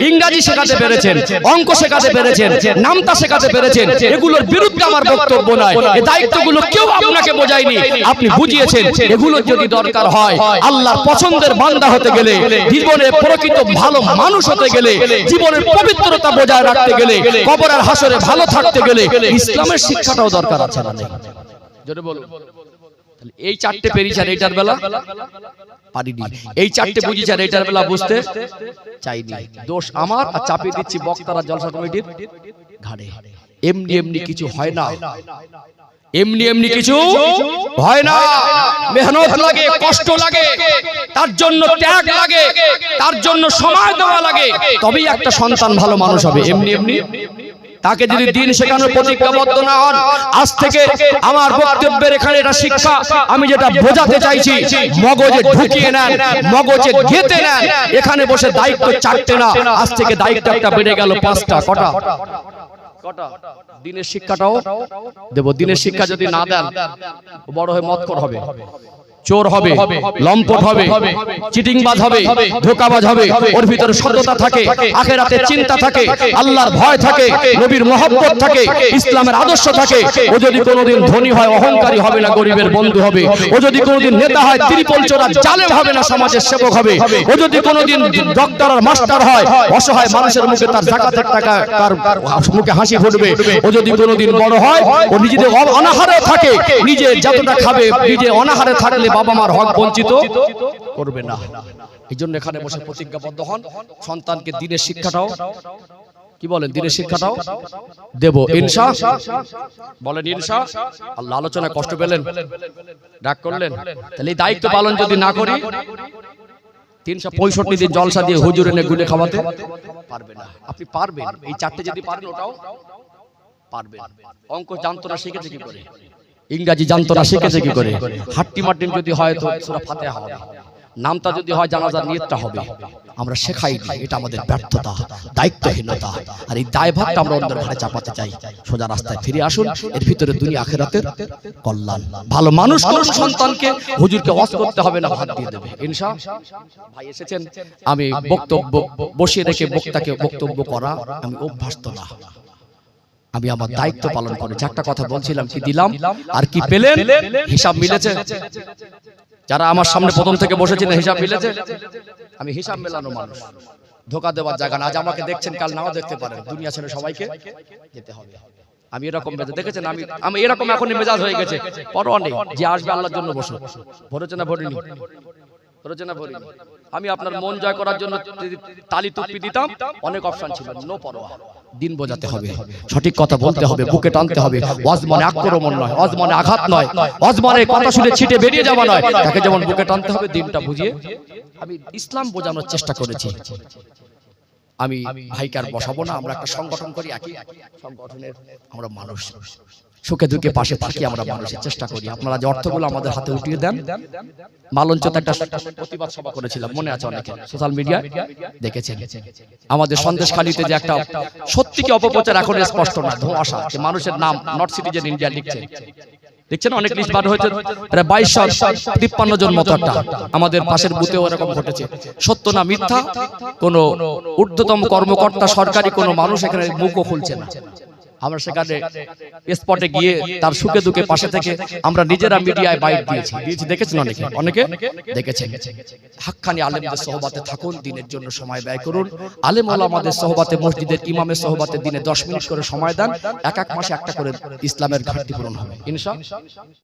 ইংরেজি শেখাতে পেরেছেন, অঙ্ক শেখাতে পেরেছেন, নামতা শেখাতে পেরেছেন। এগুলোর বিরুদ্ধে আমার বক্তব্য নয়, এই দায়িত্বগুলো কেউ আপনাকে বোঝায়নি, আপনি বুঝিয়েছেন। এগুলো যদি দরকার হয়, আল্লাহর পছন্দের বান্দা হতে গেলে, জীবনে প্রকৃত ভালো মানুষ হতে গেলে, জীবনের পবিত্রতা বজায় রাখতে গেলে, কবর আর হাসরে ভালো থাকতে গেলে ইসলামের শিক্ষাটাও দরকার আছে না? নেই? জোরে বলুন। তাহলে এই 4টে পেরিয়েছেন এইটার বেলা পারিনি, এই 4টে বুঝিয়েছেন এইটার বেলা বুঝতে চাইনি। দোষ আমার, আর চাপিয়ে দিচ্ছি বক্তারা জলসা কমিটির ঘাড়ে। এমনি কিছু হয় না, এমনি কিছু হয় না। মেহনত লাগে, কষ্ট লাগে, তার জন্য ত্যাগ লাগে, তার জন্য সময় দেওয়া লাগে, তবেই একটা সন্তান ভালো মানুষ হবে। এমনি তাকে যদি দিন শেখানোর প্রতিজ্ঞাবদ্ধ না হন, আজ থেকে আমার বক্তব্যের এখানে এটা শিক্ষা, আমি যেটা বোঝাতে চাইছি, মগজে ঢুকিয়ে নেন, মগজে গেঁথে নেন। এখানে বসে দায়িত্ব 4টে না, আজ থেকে দায়িত্ব একটা বেড়ে গেল 5টা। কটা? দিনের শিক্ষাটাও দেব। দিনের শিক্ষা যদি না দেন, বড় হয়ে মদখোর হবে, চোর হবে, লম্পট হবে, চিটিংবাজ হবে, ধোঁকাবাজ হবে। ওর ভিতরে সততা থাকে, আখিরাতের চিন্তা থাকে, আল্লাহর ভয় থাকে, নবীর মহব্বত থাকে, ইসলামের আদর্শ থাকে। ও যদি কোনোদিন ধনী হয়, অহংকারী হবে না, গরিবের বন্ধু হবে। ও যদি কোনোদিন নেতা হয়, ত্রিপল চোরা জালেম হবে না, সমাজের সেবক হবে। ও যদি কোনোদিন ডক্টর আর মাস্টার হয়, অসহায় মানুষের মুখে তার যাকাতের টাকা, তার মুখে হাসি ফুটবে। ও যদি কোনোদিন বড় হয়, ও নিজেদের অনাহারে থাকে, নিজে যতটা খাবে, নিজে অনাহারে থাকলে বাবা মার হক বঞ্চিত করবে না। এই জন্য এখানে বসে প্রতিজ্ঞাবদ্ধ হন, সন্তানকে দিনের শিক্ষাটাও, কি বলেন, দিনের শিক্ষাটাও দেব ইনশাআল্লাহ। বলেন ইনশাআল্লাহ। আল্লাহ আলোচনায় কষ্ট পেলেন, রাগ করলেন? তাহলে এই দায়িত্ব পালন যদি না করি, 365 দিন জলসা দিয়ে হুজুর এনে গুলে খাওয়াতে পারবে না। আপনি পারবেন, এই 4টে যদি পারেন, ওটাও পারবেন। অঙ্ক জানতো না, শিখেছে কি করে? ইংরেজি জানতো না, শিখেছে কি করে? হাট্টি মাটিম যদি হয় তো সূরা ফাতিহা হবে, নামতা যদি হয় জানাজার নিয়তটা হবে। আমরা শেখাই না, এটা আমাদের ব্যর্থতা, দায়িত্বহীনতা। আর এই দায়ভারটা আমরা অন্যের ঘাড়ে চাপাতে চাই। সোজা রাস্তায় ফিরে আসুন, এর ভিতরে দুনিয়া আখিরাতের কল্যাণ। ভালো মানুষ করুন সন্তানকে, হুজুরকে ওয়াজ করতে হবে না, ভাত দিয়ে দেবে ইনশাআল্লাহ। ভাই এসেছেন, আমি বক্তব্য বসিয়ে রেখে বক্তাকে বক্তব্য করা আমি অভ্যস্ত না। আমি আমার দায়িত্ব পালন করেছি। একটা কথা বলছিলাম, কি দিলাম আর কি পেলেন, হিসাব মিলেছে? যারা আমার সামনে প্রথম থেকে বসেছিলেন, হিসাব মিলেছে? আমি হিসাব মেলানো মানুষ, ধোকা দেওয়ার জায়গা না। আজ আমাকে দেখছেন, কাল নাও দেখতে পারেন। দুনিয়া ছেড়ে সবাইকে যেতে হবে। আমি এরকম মেজাজ দেখেছেন, আমি এরকম এখন মেজাজ হয়ে গেছে, পরোয়া নেই। যে আসবে আল্লাহর জন্য বসো। ভরেছে না ভরিনি? রচনা বলি আমি আপনার মন জয় করার জন্য যদি তালি তুপ্পি দিতাম অনেক অপশন ছিল, নো পরোয়া। দিন বোঝাতে হবে, সঠিক কথা বলতে হবে, বুকে টানতে হবে। ওয়াজ মানে আক্রমণ নয়, ওয়াজ মানে আঘাত নয়, ওয়াজ মানে কথা শুনে ছিটে বেরিয়ে যাওয়া নয়, তাকে যেমন বুকে টানতে হবে দিনটা বুঝিয়ে। আমি ইসলাম বোঝানোর চেষ্টা করেছি। আমি ভাইকে আর বসাবো না, আমরা একটা সংগঠন করি, একই সংগঠনের আমরা মানুষ, সুখে দুঃখে পাশে থাকি, আমরা মানুষের চেষ্টা করি। আপনারা যে অর্থগুলো আমাদের হাতে উঠিয়ে দেন, মালঞ্চতে একটা প্রতিবাদ সভা করেছিলাম, মনে আছে অনেকে, সোশ্যাল মিডিয়া দেখেছেন। আমাদের সন্দেশখালীতে যে একটা সত্যিকে অপপ্রচার এখন স্পষ্ট না, ধোঁয়াশা, যে মানুষের নাম নট সিটিজেন ইন্ডিয়া লিখছে, দেখছেন অনেক লিস্ট বার হয়েছে, প্রায় 2253 জন মতো একটা আমাদের পাশের বুথেও এরকম ঘটেছে। সত্য না মিথ্যা, কোন ঊর্ধ্বতম কর্মকর্তা সরকারি কোন মানুষ এখানে মুখও খুলছে না। আমরা সেখানে স্পটে গিয়ে তার সুখে দুঃখে পাশে থেকে আমরা নিজেরা মিডিয়ায় বাইট দিয়েছি, দেখেছেন অনেকে দেখেছেন। হাক্কানি আলেমদের সহবাতে থাকুন, দিনের জন্য সময় ব্যয় করুন। আলেম ওলামাদের সহবাতে, মসজিদের ইমামের সহবাতে দিনে 10 মিনিট করে সময় দেন, এক মাসে একটা করে ইসলামের ঘাটতি পূরণ হবে ইনশাআল্লাহ।